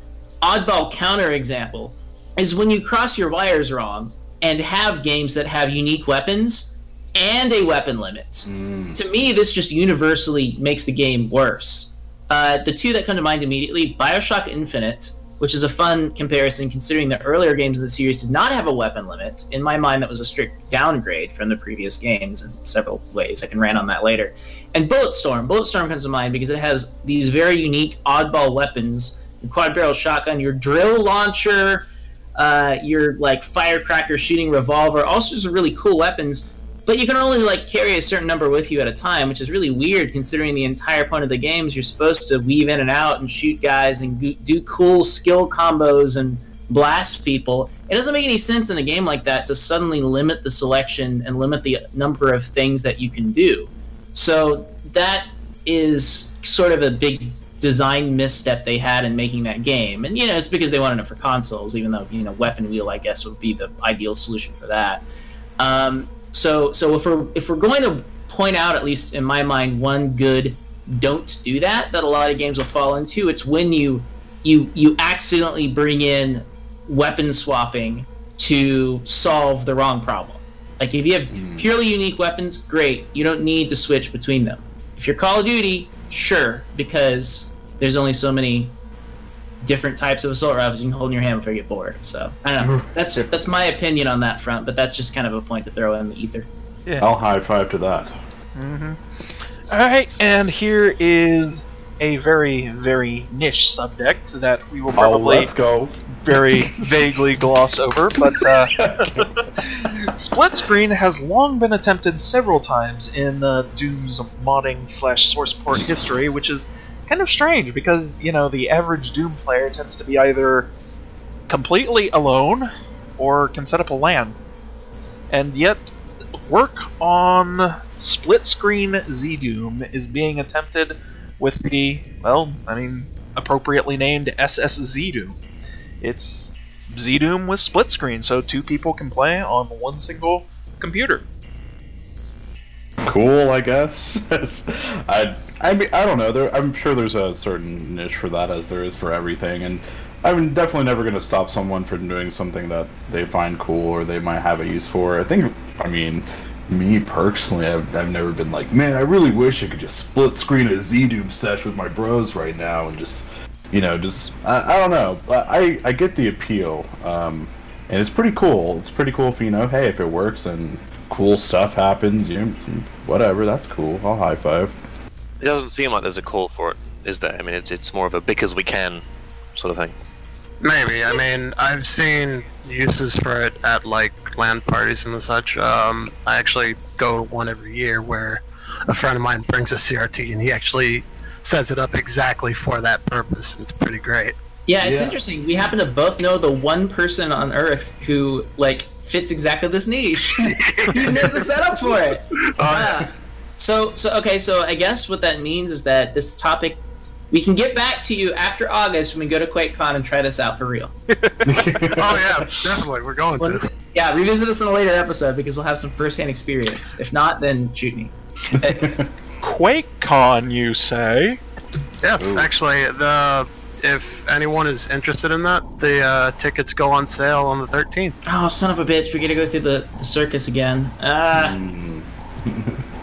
oddball counter example, is when you cross your wires wrong and have games that have unique weapons and a weapon limit. To me, this just universally makes the game worse. The 2 that come to mind immediately, BioShock Infinite which is a fun comparison considering the earlier games of the series did not have a weapon limit. In my mind, that was a strict downgrade from the previous games in several ways. I can rant on that later. And Bulletstorm. Bulletstorm comes to mind because it has these very unique oddball weapons. Your quad-barrel shotgun, your drill launcher, your like firecracker shooting revolver, all sorts of really cool weapons. But you can only like carry a certain number with you at a time, which is really weird considering the entire point of the games you're supposed to weave in and out and shoot guys and do cool skill combos and blast people. It doesn't make any sense in a game like that to suddenly limit the selection and limit the number of things that you can do. So that is sort of a big design misstep they had in making that game. And, you know, it's because they wanted it for consoles, even though, you know, Weapon Wheel, I guess, would be the ideal solution for that. So if we're going to point out, at least in my mind, one good don't do that a lot of games will fall into, it's when you accidentally bring in weapon swapping to solve the wrong problem. Like if you have purely unique weapons, great. You don't need to switch between them. If you're Call of Duty, sure, because there's only so many different types of assault rifles you can hold in your hand before you get bored. So I don't know. That's my opinion on that front, but that's just kind of a point to throw in the ether. Yeah. I'll high five to that. Mm-hmm. All right, and here is a very, very niche subject that we will probably let's go. very vaguely gloss over, but split screen has long been attempted several times in Doom's modding / source port history, which is kind of strange because, you know, the average Doom player tends to be either completely alone or can set up a LAN. And yet, work on split screen ZDoom is being attempted with the, well, I mean, appropriately named SSZDoom. It's ZDoom with split screen, so two people can play on one single computer. Cool, I guess. I mean, I don't know. I'm sure there's a certain niche for that, as there is for everything, and I'm definitely never going to stop someone from doing something that they find cool or they might have a use for. I mean, me personally, I've never been like, man, I really wish I could just split screen a ZDoom sesh with my bros right now and just, you know, I don't know. I get the appeal, and it's pretty cool. It's pretty cool if, you know, hey, if it works and cool stuff happens, you know, whatever, that's cool. I'll high five. It doesn't seem like there's a call for it, is there? I mean, it's more of a because we can sort of thing. Maybe. I mean, I've seen uses for it at, like, LAN parties and such. I actually go to one every year where a friend of mine brings a CRT and he actually sets it up exactly for that purpose. It's pretty great. Yeah, it's interesting. We happen to both know the one person on Earth who, like, fits exactly this niche. He knows the setup for it. So I guess what that means is that this topic, we can get back to you after August when we go to Quakecon and try this out for real. Oh yeah, definitely. We're going to. Yeah, revisit this in a later episode because we'll have some first-hand experience. If not, then shoot me. Quakecon, you say? Yes, actually, if anyone is interested in that, the tickets go on sale on the 13th. Oh, son of a bitch, we gotta go through the circus again. An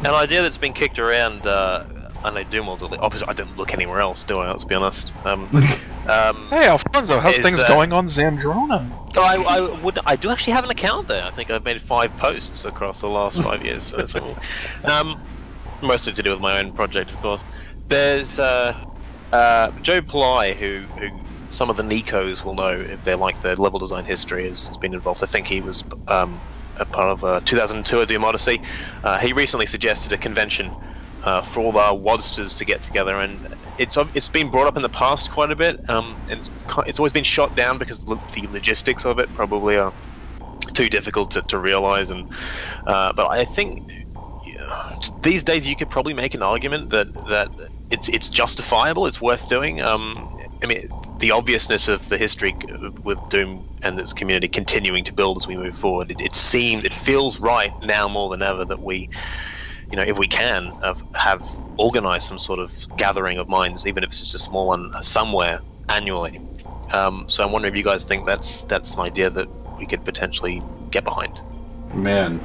idea that's been kicked around, I know Doom will delete. Obviously, I don't look anywhere else, do I? Let's be honest. Hey, Alfonzo, how's things going on Zandrona? I do actually have an account there. I think I've made 5 posts across the last 5 years. Mostly to do with my own project, of course. There's Joe Ply, who some of the Nikos will know if they like the level design history, has been involved. I think he was a part of 2002 Doom Odyssey. He recently suggested a convention for all our wadsters to get together, and it's been brought up in the past quite a bit. And it's always been shot down because the logistics of it probably are too difficult to realize. And but I think these days you could probably make an argument that it's justifiable. It's worth doing. I mean, the obviousness of the history with Doom and its community continuing to build as we move forward. It feels right now more than ever that we, you know, if we can, have organized some sort of gathering of minds, even if it's just a small one somewhere annually. So I'm wondering if you guys think that's an idea that we could potentially get behind. Man,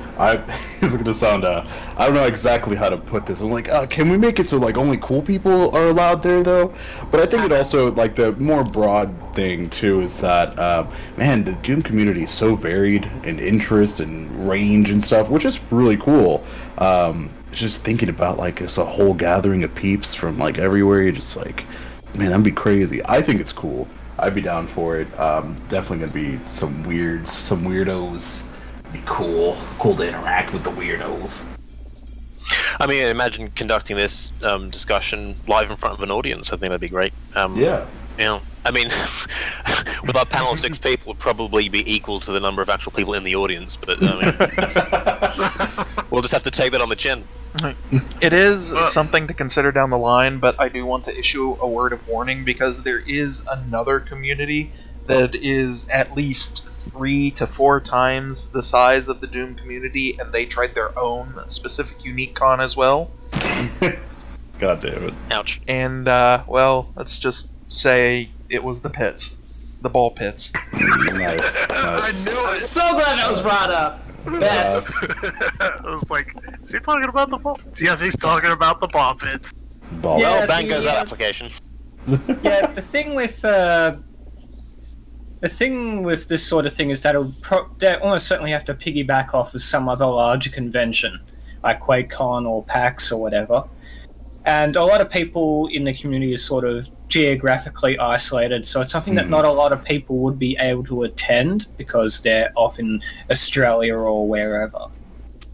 this is gonna sound, I don't know exactly how to put this. I'm like, can we make it so, like, only cool people are allowed there, though? But I think it also, like, the more broad thing, too, is that, man, the Doom community is so varied in interest and range and stuff, which is really cool. Just thinking about, like, it's a whole gathering of peeps from, like, everywhere, you're just like, man, that'd be crazy. I think it's cool. I'd be down for it. Definitely gonna be some weirdos. Be cool to interact with the weirdos. I mean, imagine conducting this discussion live in front of an audience. I think that'd be great. Yeah. You know, I mean, with our panel of 6 people, would probably be equal to the number of actual people in the audience. But I mean, we'll just have to take that on the chin. It is something to consider down the line, but I do want to issue a word of warning because there is another community that is at least 3 to 4 times the size of the Doom community, and they tried their own specific unique con as well. God damn it. Ouch. And, well, let's just say it was the pits. The ball pits. Nice. I knew I'm it. so glad that was brought up. Best. I was like, is he talking about the ball pits? Yes, he's talking about the ball pits. Ball. Yeah. Well, bang goes that application. Yeah, the thing with this sort of thing is that they almost certainly have to piggyback off of some other larger convention, like Quakecon or PAX or whatever. And a lot of people in the community are sort of geographically isolated, so it's something that not a lot of people would be able to attend because they're off in Australia or wherever.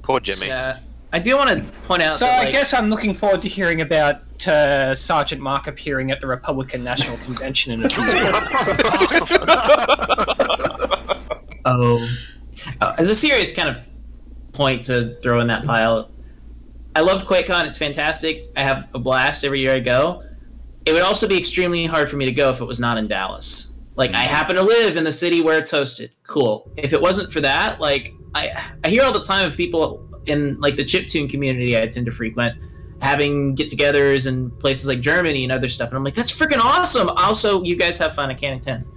Poor Jimmy. Yeah. I do want to point out So that, I guess I'm looking forward to hearing about Sergeant Mark appearing at the Republican National Convention in a few weeks. As a serious kind of point to throw in that pile, I love QuakeCon. It's fantastic. I have a blast every year I go. It would also be extremely hard for me to go if it was not in Dallas. Like, I happen to live in the city where it's hosted. Cool. If it wasn't for that, like, I hear all the time of people in, like, the chiptune community I tend to frequent having get-togethers in places like Germany and other stuff, and I'm like, that's freaking awesome. Also, you guys have fun. I can't attend.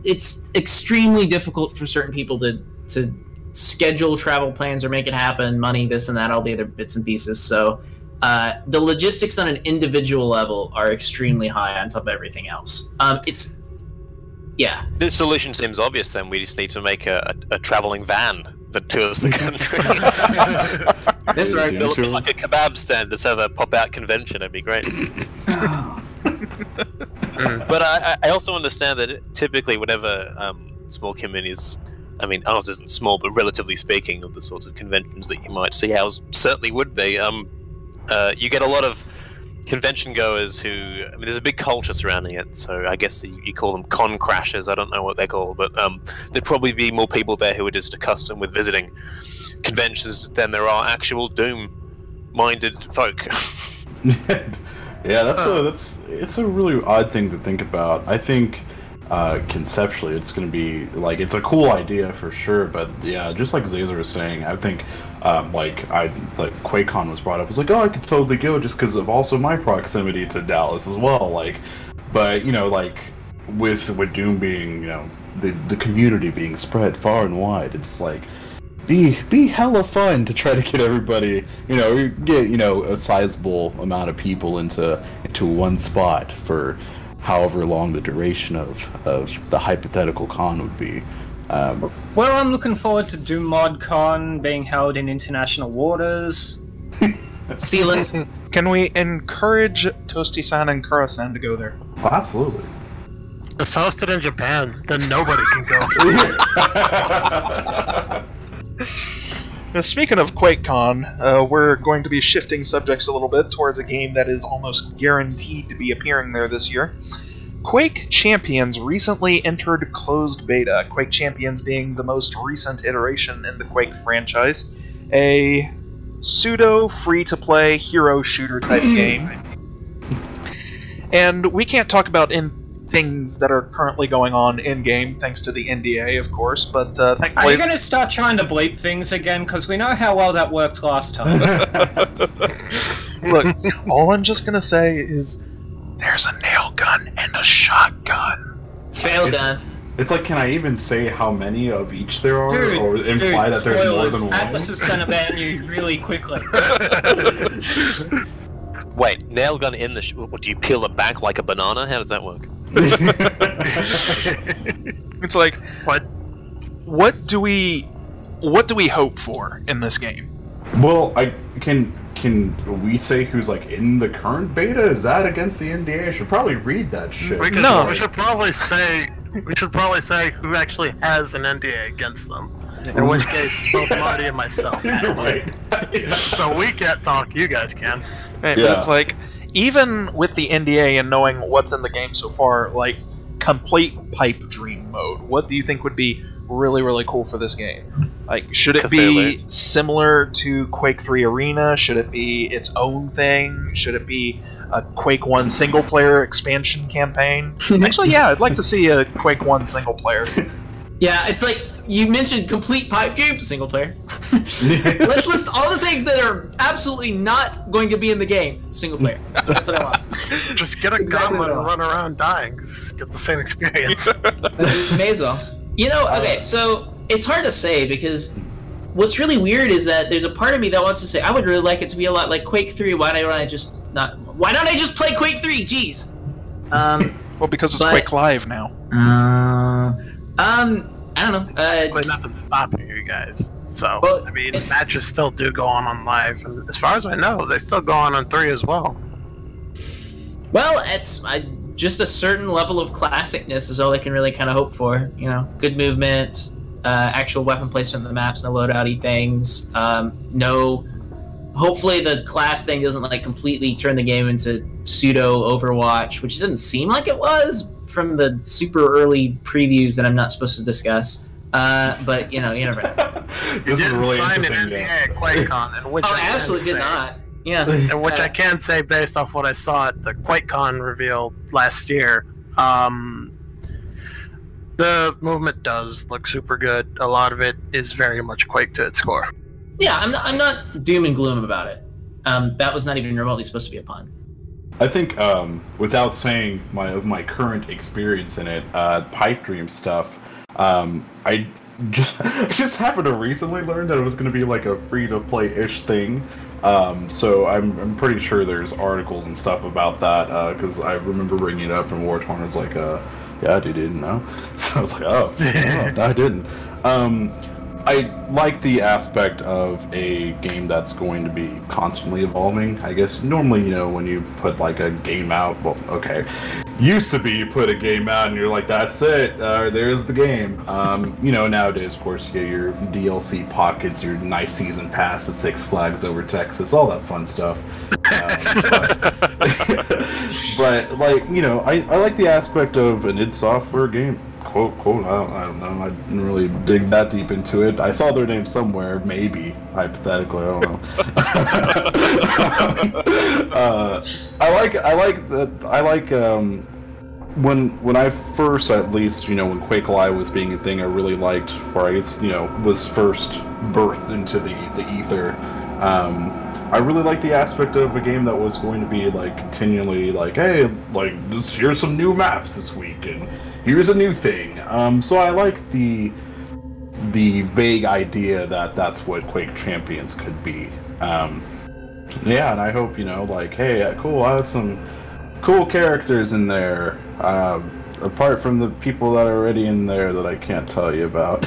It's extremely difficult for certain people to schedule travel plans or make it happen, money, this and that, all the other bits and pieces. So the logistics on an individual level are extremely high on top of everything else. Yeah. The solution seems obvious then. We just need to make a traveling van that tours the country. This right. Build like a kebab stand. Let's have a pop-out convention. It'd be great. But I also understand that typically whenever small communities, I mean, ours isn't small, but relatively speaking of the sorts of conventions that you might see, ours certainly would be, you get a lot of convention goers who, I mean, there's a big culture surrounding it, so I guess you call them con crashers. I don't know what they're called, but there'd probably be more people there who are just accustomed with visiting conventions than there are actual Doom-minded folk. Yeah, it's a really odd thing to think about. I think conceptually it's going to be like, it's a cool idea for sure, but yeah, just like Zazer was saying, I think like QuakeCon was brought up. It's like, oh, I could totally go just because of also my proximity to Dallas as well. Like, but you know, like with Doom being, you know, the community being spread far and wide, it's like be hella fun to try to get everybody, you know, get, you know, a sizable amount of people into one spot for however long the duration of the hypothetical con would be. Well, I'm looking forward to Doom ModCon being held in international waters. Sealant. Can we encourage Toasty-san and Kura-san to go there? Oh, absolutely. It's hosted in Japan, then nobody can go. Now, speaking of QuakeCon, we're going to be shifting subjects a little bit towards a game that is almost guaranteed to be appearing there this year. Quake Champions recently entered closed beta, Quake Champions being the most recent iteration in the Quake franchise, a pseudo-free-to-play hero shooter type game. And we can't talk about things that are currently going on in-game, thanks to the NDA, of course, but thankfully... Are you going to start trying to bleep things again? Because we know how well that worked last time. Look, all I'm just going to say is there's a nail gun and a shotgun. Fail gun. It's like, can I even say how many of each there are, or imply dude, that there's more spoilers. than one? Atlas is gonna ban you really quickly. Wait, nail gun in the... What, do you peel it back like a banana? How does that work? It's like, what do we hope for in this game? Well, can we say who's like in the current beta? Is that against the NDA? I should probably read that shit. We should probably say who actually has an NDA against them. In which case, both Marty and myself. You're right. So we can't talk. You guys can. Right, Yeah. but it's like, even with the NDA and knowing what's in the game so far, like, complete pipe dream mode, what do you think would be really, really cool for this game? Like, should it be similar to Quake 3 Arena? Should it be its own thing? Should it be a Quake 1 single-player expansion campaign? Actually, yeah, I'd like to see a Quake 1 single-player. Yeah, it's like, you mentioned complete pipe dream, single player. Let's list all the things that are absolutely not going to be in the game, single player. That's what I want. Just get a gauntlet and run around dying, 'cause get the same experience. May as well. You know, okay, so it's hard to say because what's really weird is that there's a part of me that wants to say I would really like it to be a lot like Quake 3. Why don't I just play Quake 3? Jeez. Well, because it's Quake Live now. I don't know. Really nothing stopping you guys. So, Well, I mean, matches still do go on live, and as far as I know, they still go on 3 as well. Well, it's just a certain level of classicness is all I can really kind of hope for. You know, good movement, actual weapon placement in the maps, no loadout-y things. Hopefully the class thing doesn't like completely turn the game into pseudo Overwatch, which doesn't seem like it was from the super early previews that I'm not supposed to discuss. But you know, you never know. This is really sign interesting. an NDA at Quakecon, and which I absolutely did not. Yeah. And which I can say based off what I saw at the Quakecon reveal last year, the movement does look super good. A lot of it is very much Quake to its core. Yeah, I'm not doom and gloom about it. That was not even remotely supposed to be a pun. I think, without saying my current experience in it, pipe dream stuff, I just happened to recently learn that it was going to be like a free-to-play-ish thing. So I'm pretty sure there's articles and stuff about that, because I remember bringing it up and Wartorn was like, yeah, dude, didn't know. So I was like, oh, no, I didn't. I like the aspect of a game that's going to be constantly evolving. I guess normally, you know, when you put like a game out, well, okay, used to be you put a game out and you're like, that's it, there's the game. You know, nowadays, of course, you get your DLC pockets, your nice season pass to Six Flags Over Texas, all that fun stuff. But like, you know, I like the aspect of an id Software game. Quote, I don't know. I didn't really dig that deep into it. I saw their name somewhere, maybe, hypothetically, I don't know. I like when I first, at least, you know, when Quake Live was being a thing, I really liked, or I guess, you know, was first birthed into the ether. I really like the aspect of a game that was going to be like continually like, hey, like here's some new maps this week, and here's a new thing. So I like the vague idea that that's what Quake Champions could be. Yeah, and I hope, you know, like, hey, cool, I have some cool characters in there, apart from the people that are already in there that I can't tell you about.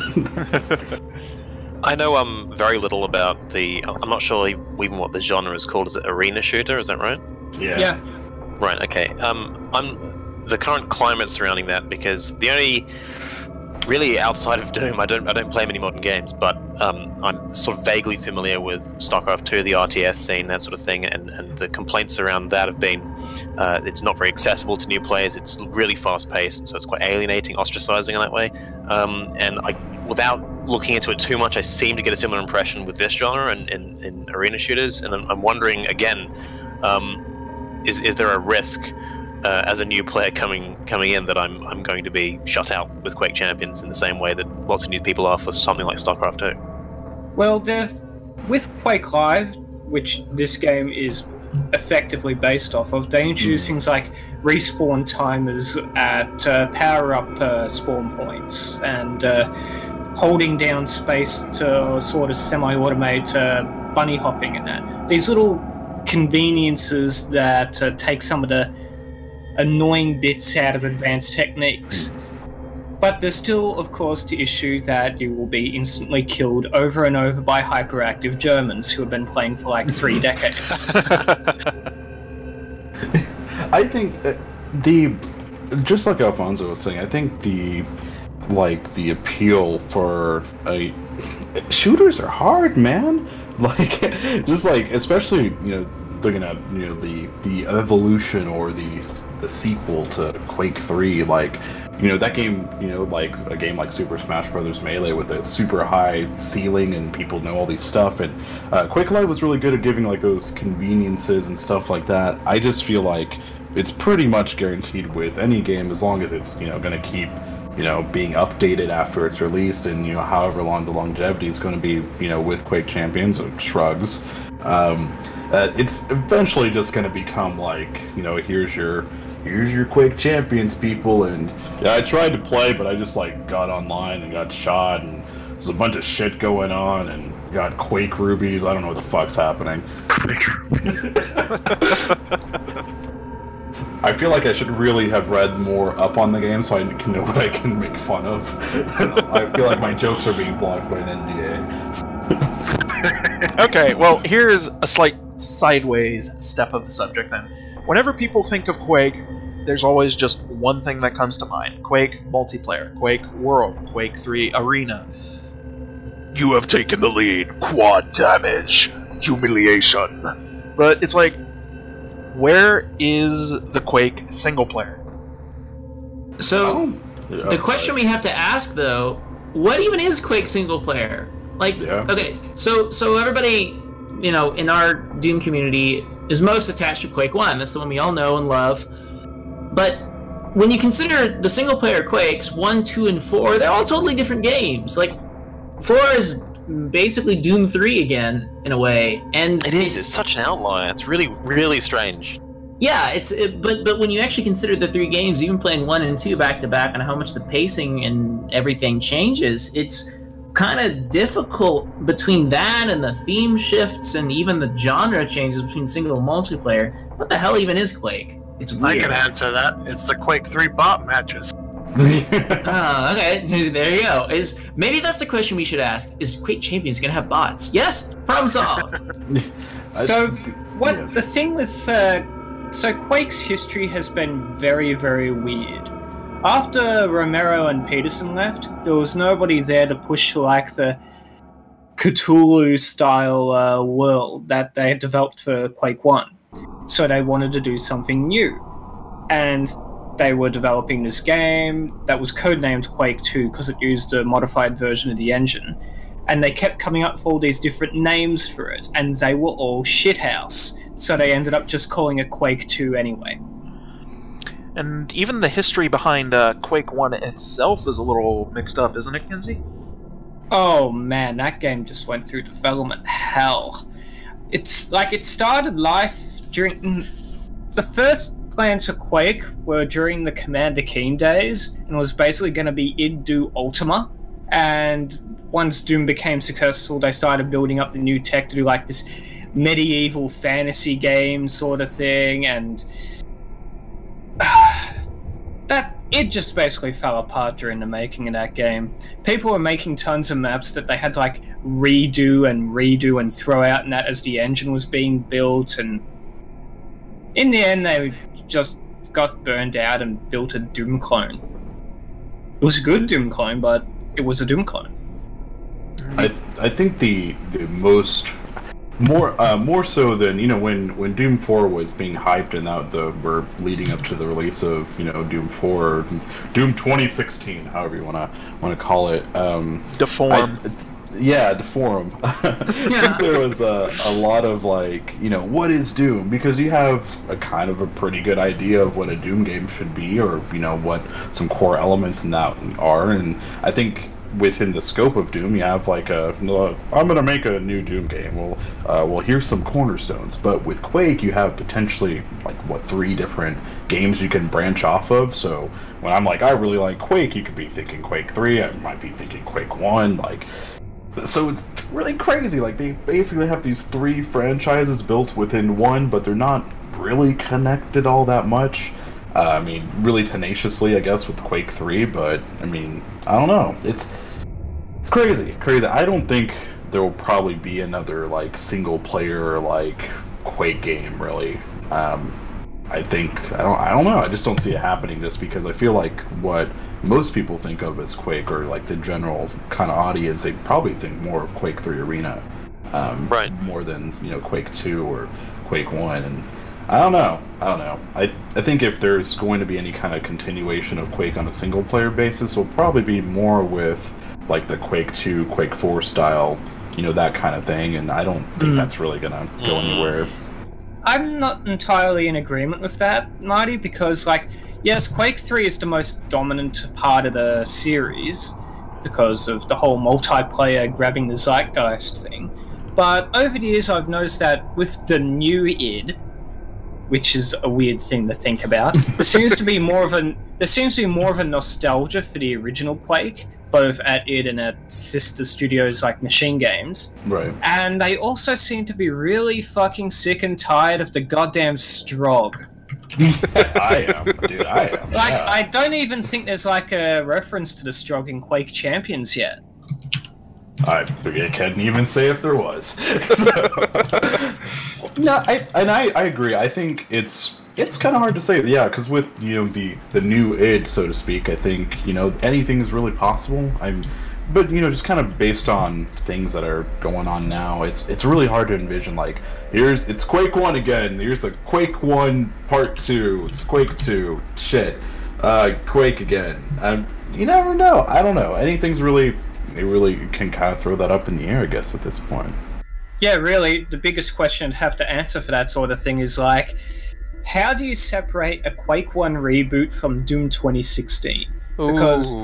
I know very little about the... I'm not sure even what the genre is called. Is it arena shooter? Is that right? Yeah. Right, okay. I'm the current climate surrounding that, because the only... Really, outside of Doom, I don't play many modern games, but I'm sort of vaguely familiar with StarCraft 2, the RTS scene, that sort of thing, and the complaints around that have been it's not very accessible to new players, it's really fast-paced, and so it's quite alienating, ostracizing in that way. And without looking into it too much, I seem to get a similar impression with this genre and in arena shooters, and I'm wondering, again, is there a risk as a new player coming in that I'm going to be shut out with Quake Champions in the same way that lots of new people are for something like StarCraft 2? Well, with Quake Live, which this game is effectively based off of. They introduced things like respawn timers at power-up spawn points, and holding down space to sort of semi-automate bunny hopping and that. These little conveniences that take some of the annoying bits out of advanced techniques. But there's still, of course, the issue that you will be instantly killed over and over by hyperactive Germans who have been playing for like 3 decades. I think just like Alfonso was saying, I think the appeal for shooters are hard, man. Like, just like, especially, looking at the evolution or the sequel to Quake 3, like, that game, like a game like Super Smash Bros. Melee with a super high ceiling and people know all these stuff, and Quake Live was really good at giving like those conveniences and stuff like that. I just feel like it's pretty much guaranteed with any game, as long as it's going to keep being updated after it's released, and however long the longevity is going to be with Quake Champions or shrugs. It's eventually just going to become like, here's your Quake Champions, people, and yeah, I tried to play, but I just like got online and got shot, and there's a bunch of shit going on, and got Quake rubies. I don't know what the fuck's happening. Quake rubies. I feel like I should really have read more up on the game so I can know what I can make fun of. I feel like my jokes are being blocked by an NDA. Okay, well, here's a slight sideways step of the subject then. Whenever people think of Quake, there's always just one thing that comes to mind. Quake multiplayer, Quake World, Quake 3 Arena. You have taken the lead, quad damage, humiliation. But it's like, where is the Quake single player? So, the question we have to ask though, what even is Quake single player? Like, okay, so everybody, in our Doom community is most attached to Quake 1. That's the one we all know and love. But when you consider the single player Quakes 1, 2, and 4, they're all totally different games. Like, 4 is basically Doom 3 again, in a way. And it's such an outlier. It's really, really strange. Yeah, but when you actually consider the 3 games, even playing 1 and 2 back to back, and how much the pacing and everything changes, it's kind of difficult between that and the theme shifts and even the genre changes between single and multiplayer. What the hell even is Quake? It's weird. I can answer that. It's the Quake 3 bot matches. Okay, there you go. Maybe that's the question we should ask. Is Quake Champions gonna have bots? Yes, problem solved. So the thing with so Quake's history has been very, very weird. After Romero and Petersen left, there was nobody there to push like the Cthulhu-style world that they had developed for Quake 1. So they wanted to do something new. And they were developing this game that was codenamed Quake 2 because it used a modified version of the engine. And they kept coming up with all these different names for it, and they were all shithouse. So they ended up just calling it Quake 2 anyway. And even the history behind Quake 1 itself is a little mixed up, isn't it, Kinsie? Oh man, that game just went through development hell. It's like it started life during... The first plans for Quake were during the Commander Keen days, and was basically going to be id do Ultima. And once Doom became successful, they started building up the new tech to do like this medieval fantasy game sort of thing, and that it just basically fell apart during the making of that game. People were making tons of maps that they had to like redo and throw out, and that as the engine was being built, and in the end they just got burned out and built a Doom clone. It was a good Doom clone, but it was a Doom clone. I think the most more so than when Doom 4 was being hyped and that we're leading up to the release of Doom 4 or Doom 2016, however you want to call it. Deform. Deform. I think there was a lot of like, what is Doom? Because you have a kind of a pretty good idea of what a Doom game should be, or what some core elements in that are, and I think within the scope of Doom, you have like I'm going to make a new Doom game. Well, here's some cornerstones. But with Quake, you have potentially like 3 different games you can branch off of. So when I'm like, I really like Quake, you could be thinking Quake 3. I might be thinking Quake 1. Like, so it's really crazy. Like, they basically have these 3 franchises built within one, but they're not really connected all that much. I mean, really tenaciously, I guess, with Quake 3, but, I mean, I don't know. It's crazy. I don't think there will probably be another, like, single-player, like, Quake game, really. I don't know. I just don't see it happening just because I feel like what most people think of as Quake, or, like, the general kind of audience, they probably think more of Quake 3 Arena. Right. More than, Quake 2 or Quake 1, and I don't know. I think if there's going to be any kind of continuation of Quake on a single-player basis, it'll probably be more with, like, the Quake 2, Quake 4 style, that kind of thing, and I don't think that's really gonna go anywhere. I'm not entirely in agreement with that, Marty, because, like, yes, Quake 3 is the most dominant part of the series because of the whole multiplayer grabbing the zeitgeist thing, but over the years I've noticed that with the new id, which is a weird thing to think about, there seems to be more of a nostalgia for the original Quake, both at id and at sister studios like Machine Games. Right. And they also seem to be really fucking sick and tired of the goddamn Strog. I am. Like, Yeah. I don't even think there's like a reference to the Strog in Quake Champions yet. I couldn't even say if there was. No, I agree. I think it's kind of hard to say. Yeah, because with the new id, so to speak, I think anything is really possible. But just kind of based on things that are going on now, it's really hard to envision. Like, it's Quake 1 again. Here's the Quake 1 Part 2. It's Quake 2. Shit, Quake again. You never know. I don't know. They really can kind of throw that up in the air, I guess, at this point. Yeah, really, the biggest question to have to answer for that sort of thing is, like, how do you separate a Quake 1 reboot from Doom 2016? Because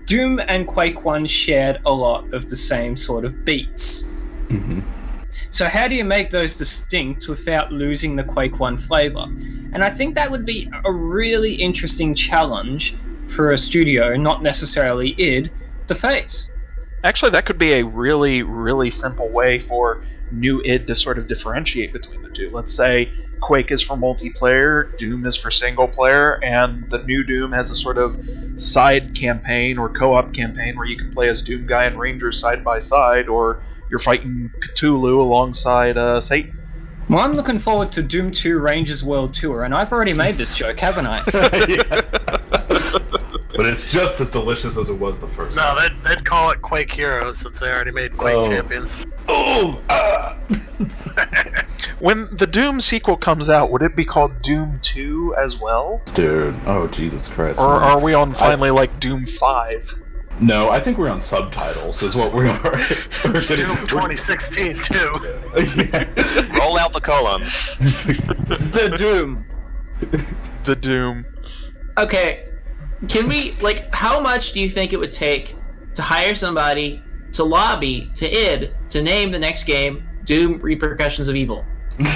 Doom and Quake 1 shared a lot of the same sort of beats. Mm-hmm. So how do you make those distinct without losing the Quake 1 flavor? And I think that would be a really interesting challenge for a studio, not necessarily id, to face. Actually, that could be a really, really simple way for new id to sort of differentiate between the two. Let's say Quake is for multiplayer, Doom is for single player, and the new Doom has a sort of side campaign or co-op campaign where you can play as Doom Guy and Ranger side by side, or you're fighting Cthulhu alongside Satan. Well, I'm looking forward to Doom 2 Rangers World Tour, and I've already made this joke, haven't I? But it's just as delicious as it was the first No, time. they'd call it Quake Heroes since they already made Quake Champions. When the Doom sequel comes out, would it be called Doom 2 as well? Dude, oh Jesus Christ. Or man. are we on finally like Doom 5? No, I think we're on subtitles is what we are. Doom 2016 too. Yeah. Roll out the columns. The Doom. The Doom. Okay, can we, like, how much do you think it would take to hire somebody to lobby to id to name the next game Doom Repercussions of Evil? Can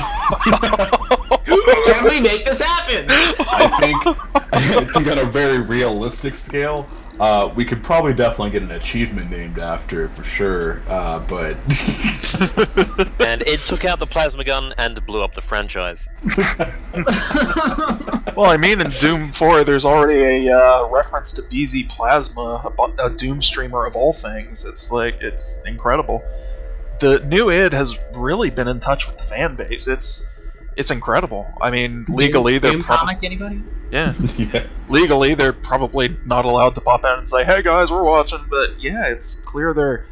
we make this happen? I think on a very realistic scale, we could probably definitely get an achievement named after it for sure, but... And it took out the plasma gun and blew up the franchise. Well, I mean, in Doom 4, there's already a reference to BZ Plasma, a Doom streamer of all things. It's incredible. The new id has really been in touch with the fan base. It's incredible. I mean, legally, they're Doom Carmack, anybody? Yeah. Yeah. Legally, they're probably not allowed to pop out and say, "Hey guys, we're watching." But yeah, it's clear they're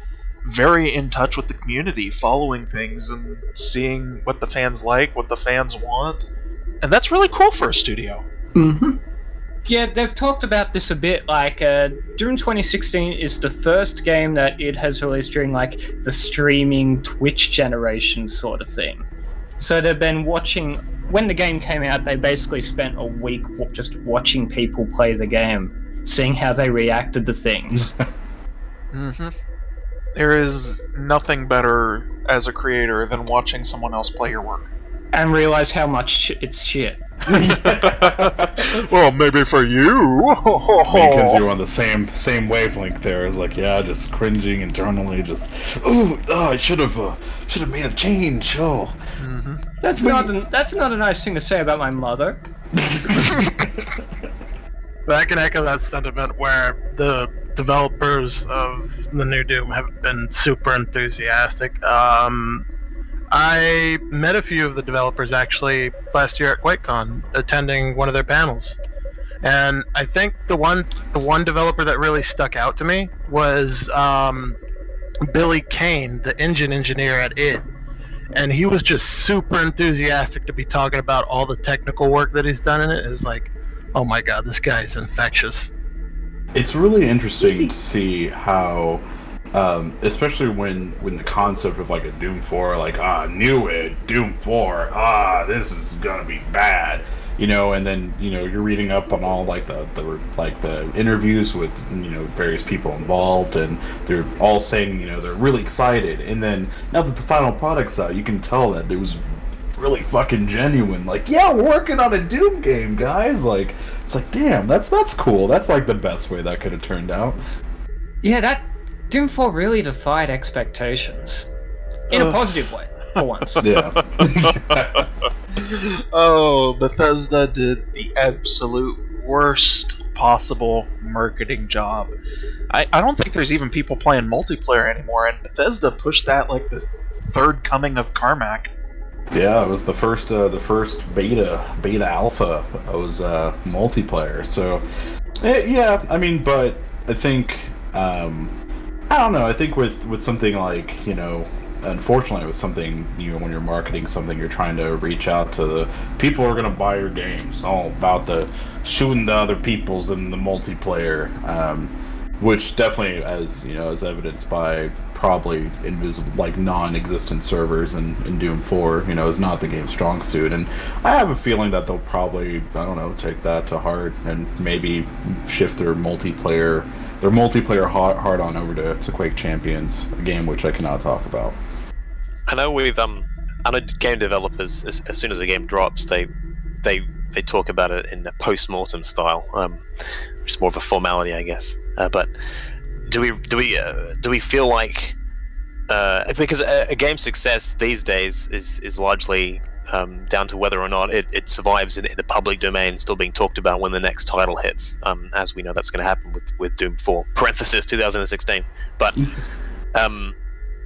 very in touch with the community, following things and seeing what the fans like, what the fans want, and that's really cool for a studio. Mm-hmm. Yeah, they've talked about this a bit. Like, Doom 2016 is the first game that it has released during like the streaming Twitch generation sort of thing. So they've been watching. When the game came out, they basically spent a week just watching people play the game. seeing how they reacted to things. There is nothing better as a creator than watching someone else play your work. And realize how much it's shit. Well, maybe for you. Me and Kinsie were on the same wavelength there. It's like, yeah, just cringing internally, just, I should have made a change. Oh, That's not a nice thing to say about my mother. But I can echo that sentiment where the developers of the new Doom have been super enthusiastic. I met a few of the developers actually last year at Quakecon, attending one of their panels, and I think the one developer that really stuck out to me was Billy Kane, the engine engineer at id, and he was just super enthusiastic to be talking about all the technical work that he's done in it. It was like, oh my god, this guy is infectious. it's really interesting to see how. Especially when the concept of like a Doom 4, like, knew it, Doom 4, this is gonna be bad, you know, and then, you know, you're reading up on all like the interviews with, you know, various people involved, and they're all saying, you know, they're really excited, and then now that the final product's out, you can tell that it was really fucking genuine, like, yeah, we're working on a Doom game, guys, like, it's like, damn, that's cool, that's like the best way that could have turned out. Yeah, that Doom 4 really defied expectations. In a positive way, for once. Yeah. Oh, Bethesda did the absolute worst possible marketing job. I don't think there's even people playing multiplayer anymore, and Bethesda pushed that like the third coming of Carmack. Yeah, it was the first beta alpha. It was multiplayer. So, yeah, I mean, but I think. I don't know, I think with something like, you know, unfortunately with something, you know, when you're marketing something, you're trying to reach out to the people who are going to buy your games, all about the shooting the other peoples in the multiplayer, which definitely, as, you know, as evidenced by probably invisible, like, non-existent servers in Doom 4, you know, is not the game's strong suit, and I have a feeling that they'll probably, I don't know, take that to heart and maybe shift their multiplayer hard on over to Quake Champions, a game which I cannot talk about. I know I know game developers, as soon as a game drops, they talk about it in a post-mortem style, which is more of a formality, I guess. But do we feel like because a game's success these days is largely down to whether or not it survives in the public domain, still being talked about when the next title hits. As we know, that's going to happen with Doom 4 (2016). But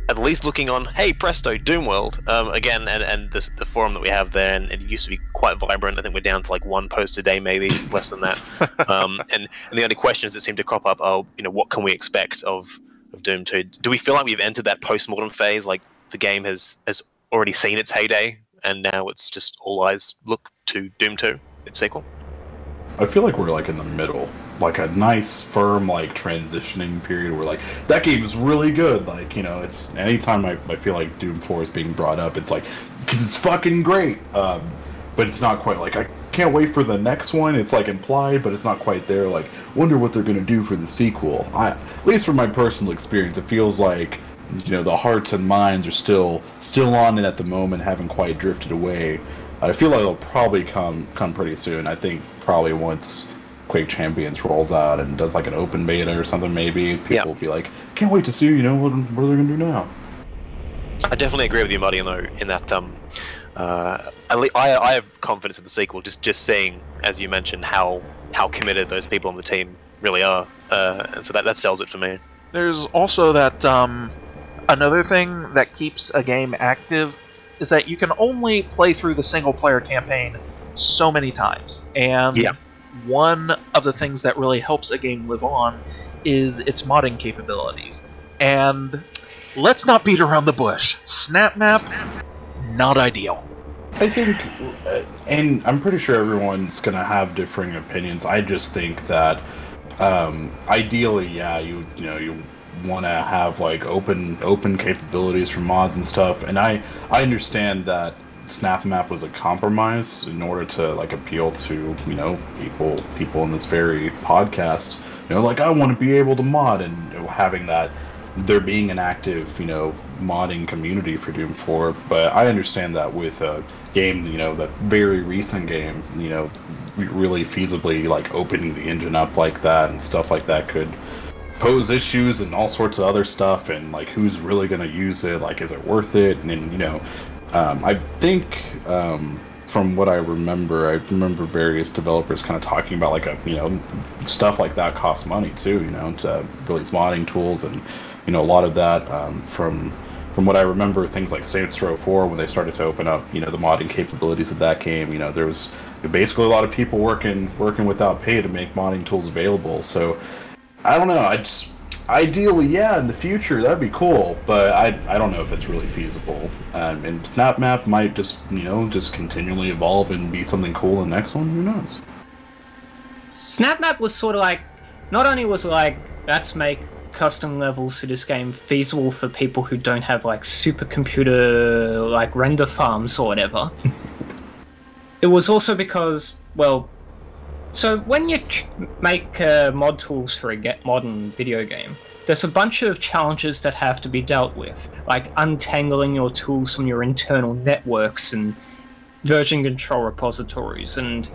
at least looking on, hey presto, Doom World again, and the forum that we have there, and it used to be quite vibrant. I think we're down to like one post a day, maybe less than that. And the only questions that seem to crop up are, you know, what can we expect of Doom 2? Do we feel like we've entered that post-mortem phase, like the game has already seen its heyday, and now it's just all eyes look to Doom 2, its sequel? I feel like we're like in the middle, like a nice firm like transitioning period where like that game is really good, like, you know, it's anytime I feel like Doom 4 is being brought up, it's like, because it's fucking great, but it's not quite like, I can't wait for the next one, it's like implied, but it's not quite there, like, wonder what they're gonna do for the sequel. At least from my personal experience, it feels like, you know, the hearts and minds are still on it at the moment, haven't quite drifted away. I feel like it'll probably come pretty soon. I think probably once Quake Champions rolls out and does like an open beta or something, maybe people will be like, can't wait to see, you know, what are they gonna do now? I definitely agree with you, Marty, in that I have confidence in the sequel, just seeing, as you mentioned, how committed those people on the team really are, and so that sells it for me. There's also that another thing that keeps a game active is that you can only play through the single-player campaign so many times, and one of the things that really helps a game live on is its modding capabilities. And let's not beat around the bush. Snap map, not ideal. I think, and I'm pretty sure everyone's gonna have differing opinions. I just think that ideally, yeah, you want to have like open capabilities for mods and stuff, and I understand that Snap Map was a compromise in order to like appeal to, you know, people in this very podcast, like I want to be able to mod, and having that, there being an active, modding community for Doom 4. But I understand that with a game, that very recent game, really feasibly like opening the engine up like that and stuff like that could pose issues and all sorts of other stuff, and like who's really going to use it, like is it worth it? And I think from what I remember various developers kind of talking about like stuff like that costs money too, to release modding tools, and a lot of that from what I remember, things like Saints Row 4, when they started to open up the modding capabilities of that game, there was basically a lot of people working without pay to make modding tools available. So I don't know, ideally, yeah, in the future that'd be cool, but I don't know if it's really feasible. And SnapMap might just continually evolve and be something cool in the next one. Who knows? SnapMap was sort of like, not only was it like, let's make custom levels to this game feasible for people who don't have like supercomputer like render farms or whatever. It was also because, well, so when you make mod tools for a modern video game, there's a bunch of challenges that have to be dealt with, like untangling your tools from your internal networks and version control repositories, and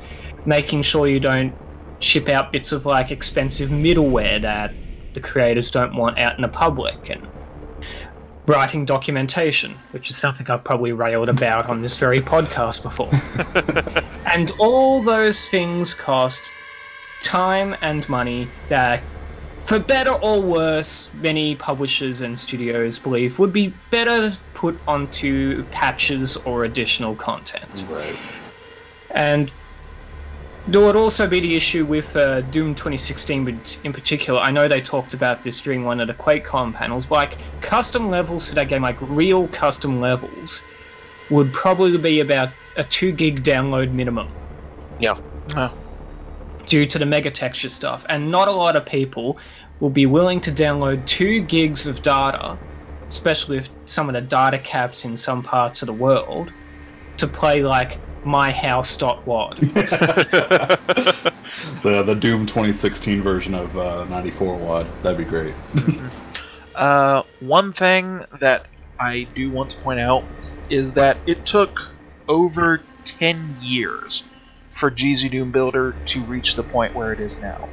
making sure you don't ship out bits of like expensive middleware that the creators don't want out in the public, and writing documentation, which is something I've probably railed about on this very podcast before. And all those things cost time and money that, for better or worse, many publishers and studios believe would be better put onto patches or additional content. Right. And there would also be the issue with Doom 2016 in particular. I know they talked about this during one of the Quakecon panels, but like custom levels for that game, like real custom levels, would probably be about a 2 gig download minimum. Yeah. Oh. Due to the mega texture stuff. And not a lot of people will be willing to download 2 gigs of data, especially with some of the data caps in some parts of the world, to play like myhouse.wad. the Doom 2016 version of 94 WAD. That'd be great. One thing that I do want to point out is that it took over 10 years for GZDoom Builder to reach the point where it is now.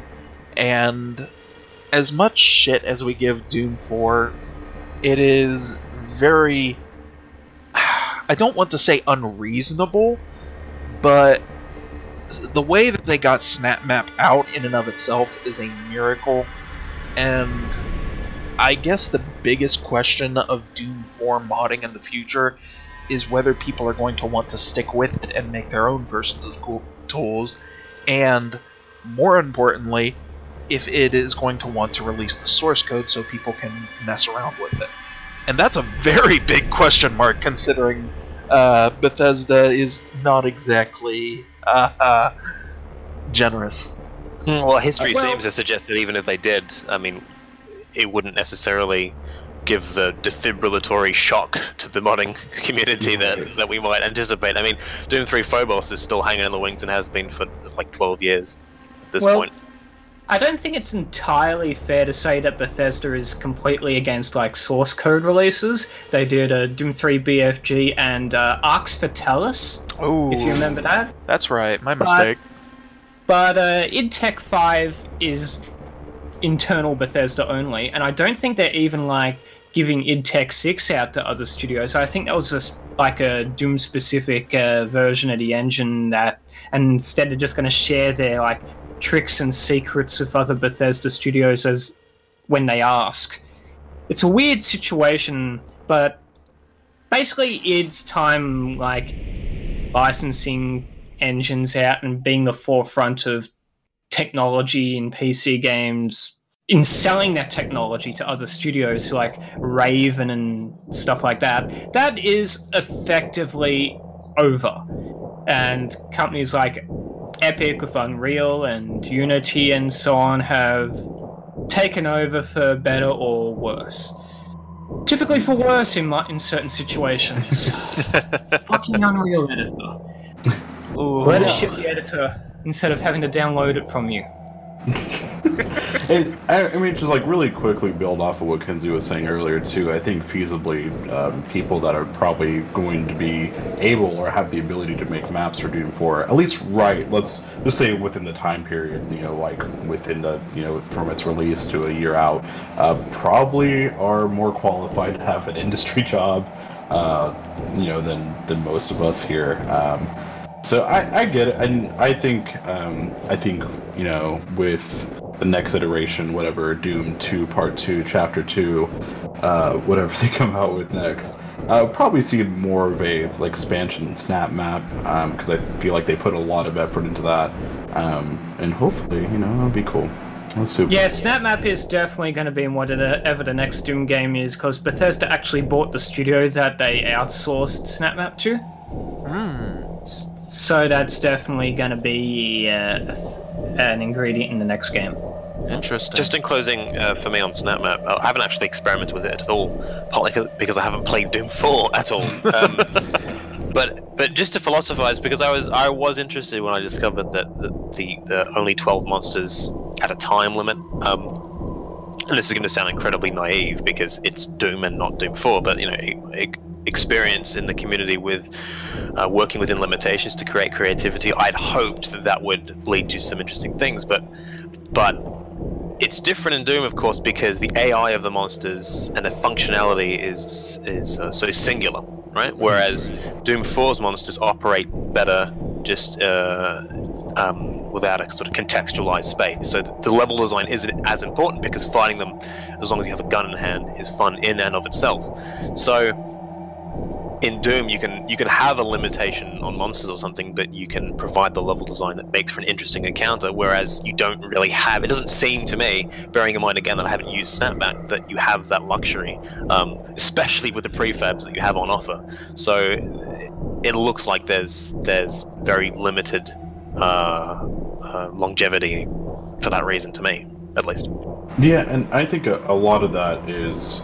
And as much shit as we give Doom 4, it is very, I don't want to say unreasonable, but the way that they got SnapMap out in and of itself is a miracle. And I guess the biggest question of Doom 4 modding in the future is whether people are going to want to stick with it and make their own versions of cool tools, and more importantly, if it is going to want to release the source code so people can mess around with it. And that's a very big question mark, considering Bethesda is not exactly generous. Well, history seems to suggest that even if they did, I mean, it wouldn't necessarily give the defibrillatory shock to the modding community that we might anticipate. I mean, Doom 3 Phobos is still hanging in the wings and has been for like 12 years at this point. I don't think it's entirely fair to say that Bethesda is completely against like source code releases. They did a Doom 3 BFG and Arx Fatalis, if you remember that. That's right, my mistake. But id Tech 5 is internal Bethesda only, and I don't think they're even like giving id Tech 6 out to other studios. I think that was just like a Doom specific version of the engine, that, and instead they're just going to share their like tricks and secrets with other Bethesda studios as when they ask. It's a weird situation, but basically id's time like licensing engines out and being the forefront of technology in PC games, in selling that technology to other studios like Raven and stuff like that, that is effectively over. And companies like Epic with Unreal and Unity and so on have taken over for better or worse. Typically for worse in certain situations. Fucking Unreal editor. Let us ship the editor instead of having to download it from you. I mean, just like really quickly build off of what Kinsie was saying earlier too. I think feasibly, people that are probably going to be able or have the ability to make maps for Doom 4, at least let's just say within the time period, like within the, from its release to a year out, probably are more qualified to have an industry job, than most of us here. So I get it, and I think with the next iteration, whatever, Doom 2 Part 2, Chapter 2, whatever they come out with next, I'll probably see more of a expansion in Snap Map, because I feel like they put a lot of effort into that, and hopefully, it'll be cool. Let's do it. Yeah, Snap Map is definitely going to be in whatever the next Doom game is, because Bethesda actually bought the studios that they outsourced Snap Map to. So that's definitely going to be an ingredient in the next game. Interesting. Just in closing, for me on SnapMap, I haven't actually experimented with it at all, partly because I haven't played Doom 4 at all. But just to philosophize, because I was interested when I discovered that the only 12 monsters at a time limit. And this is going to sound incredibly naive because it's Doom and not Doom 4, but experience in the community with working within limitations to create creativity, I'd hoped that would lead to some interesting things, but it's different in Doom, of course, because the AI of the monsters and the functionality is so singular, right? Whereas Doom 4's monsters operate better just without a sort of contextualized space. So the level design isn't as important because fighting them, as long as you have a gun in hand, is fun in and of itself. So in Doom, you can have a limitation on monsters or something, but you can provide the level design that makes for an interesting encounter, whereas you don't really have. It doesn't seem to me, bearing in mind again that I haven't used Snapback, that you have that luxury, especially with the prefabs that you have on offer. So it looks like there's very limited longevity for that reason, to me, at least. Yeah, and I think a lot of that is.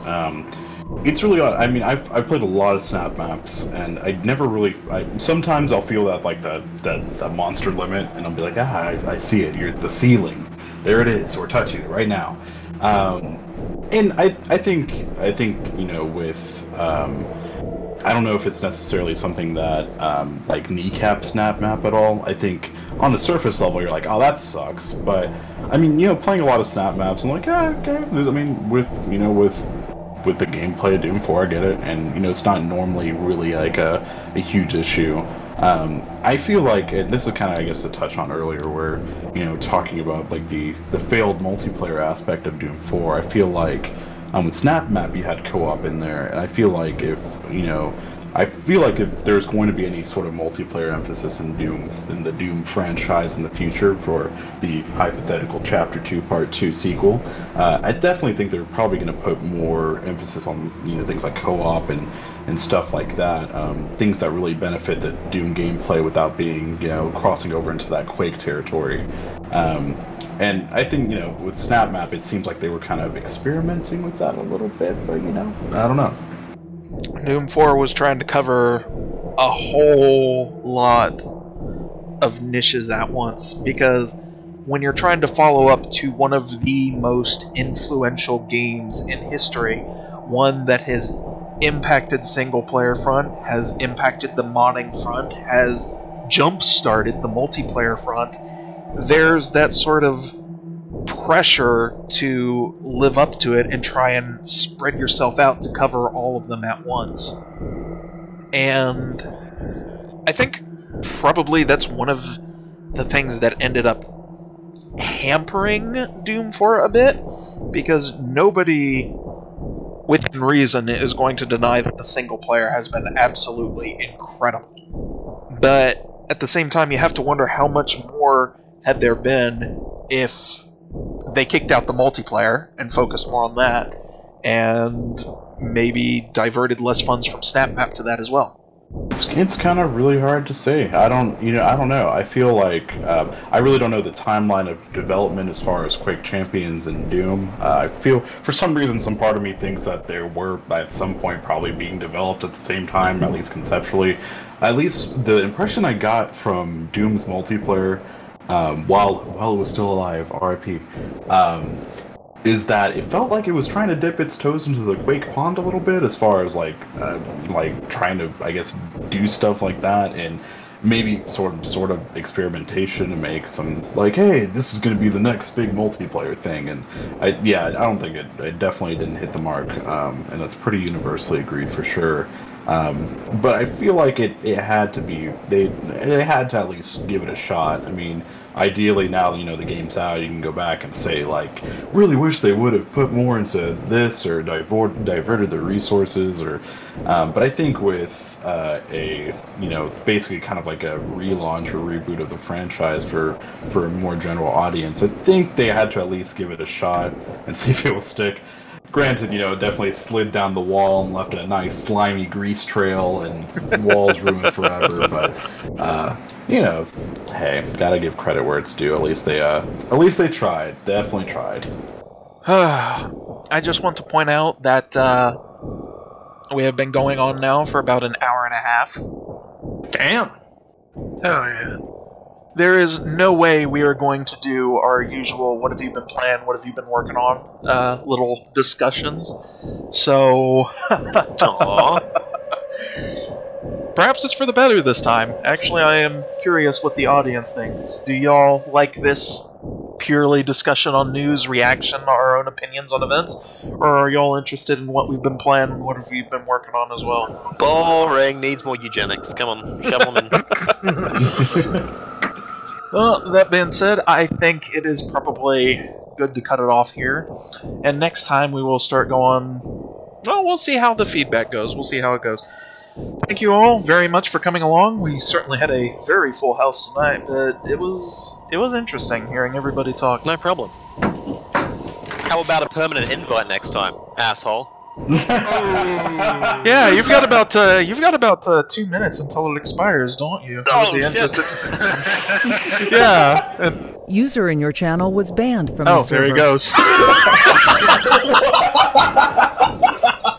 It's really odd. I mean, I've played a lot of Snap Maps, and I never really. Sometimes I'll feel that that monster limit, and I'll be like, I see it. You're the ceiling. There it is. We're touching it right now. And I think with I don't know if it's necessarily something that kneecaps Snap Map at all. I think on the surface level you're like, oh, that sucks. But I mean, playing a lot of Snap Maps, I'm like, okay. I mean, with the gameplay of Doom 4, I get it, and it's not normally really like a huge issue. I feel like, and this is kind of, I guess, a touch on earlier, where talking about the failed multiplayer aspect of Doom 4. I feel like with Snap Map you had co-op in there, and I feel like if there's going to be any sort of multiplayer emphasis in the Doom franchise in the future for the hypothetical Chapter 2 Part 2 sequel, I definitely think they're probably going to put more emphasis on things like co-op and stuff like that, things that really benefit the Doom gameplay without being crossing over into that Quake territory. And I think with Snap Map it seems like they were kind of experimenting with that a little bit, but I don't know. Doom 4 was trying to cover a whole lot of niches at once, because when you're trying to follow up to one of the most influential games in history, one that has impacted single-player front, has impacted the modding front, has jump-started the multiplayer front, there's that sort of pressure to live up to it and try and spread yourself out to cover all of them at once. And I think probably that's one of the things that ended up hampering Doom 4 a bit, because nobody within reason is going to deny that the single player has been absolutely incredible. But at the same time, you have to wonder how much more had there been if they kicked out the multiplayer and focused more on that, and maybe diverted less funds from Snap Map to that as well. It's kind of really hard to say. I don't know. I feel like I really don't know the timeline of development as far as Quake Champions and Doom. I feel for some reason some part of me thinks that they were at some point probably being developed at the same time, at least conceptually. At least the impression I got from Doom's multiplayer while it was still alive, R.I.P. Is that it felt like it was trying to dip its toes into the Quake pond a little bit, as far as like trying to, I guess, do stuff like that, and maybe sort of experimentation to make some, like, hey, this is going to be the next big multiplayer thing. And I don't think it definitely didn't hit the mark, and that's pretty universally agreed for sure. But I feel like it had to be, they had to at least give it a shot. I mean, ideally now, you know, the game's out, you can go back and say, like, really wish they would have put more into this, or diverted the resources, or but I think with basically kind of like a relaunch or reboot of the franchise for a more general audience, I think they had to at least give it a shot and see if it will stick. Granted, you know, it definitely slid down the wall and left a nice slimy grease trail and walls ruined forever, but you know, hey, gotta give credit where it's due. At least they tried. Definitely tried. I just want to point out that we have been going on now for about an hour and a half. Damn. Oh yeah. There is no way we are going to do our usual what have you been playing, what have you been working on, little discussions. So, perhaps it's for the better this time. Actually, I am curious what the audience thinks. Do y'all like this purely discussion on news, reaction, our own opinions on events? Or are y'all interested in what we've been playing and what have you been working on as well? Boring, needs more eugenics. Come on, shovel them in. Well, that being said, I think it is probably good to cut it off here. And next time we will start going... Well, we'll see how the feedback goes. We'll see how it goes. Thank you all very much for coming along. We certainly had a very full house tonight, but it was interesting hearing everybody talk. No problem. How about a permanent invite next time, asshole? Yeah, you've got about 2 minutes until it expires, don't you? Oh, shit. Yeah. And... User in your channel was banned from the server. There he goes.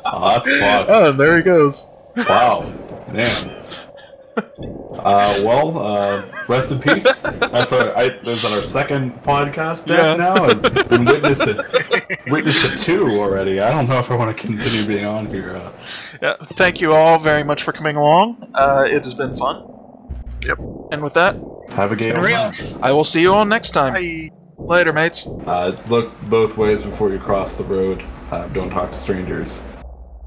Oh, that's fucked. Oh, there he goes. Wow. Man. Rest in peace. That's our second podcast now. I've been witness to 2 already. I don't know if I want to continue being on here. Yeah, thank you all very much for coming along. It has been fun. Yep. And with that, have a game. I will see you all next time. Bye. Later, mates. Look both ways before you cross the road. Don't talk to strangers.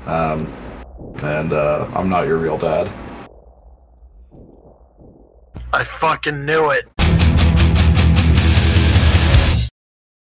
And I'm not your real dad. I fucking knew it.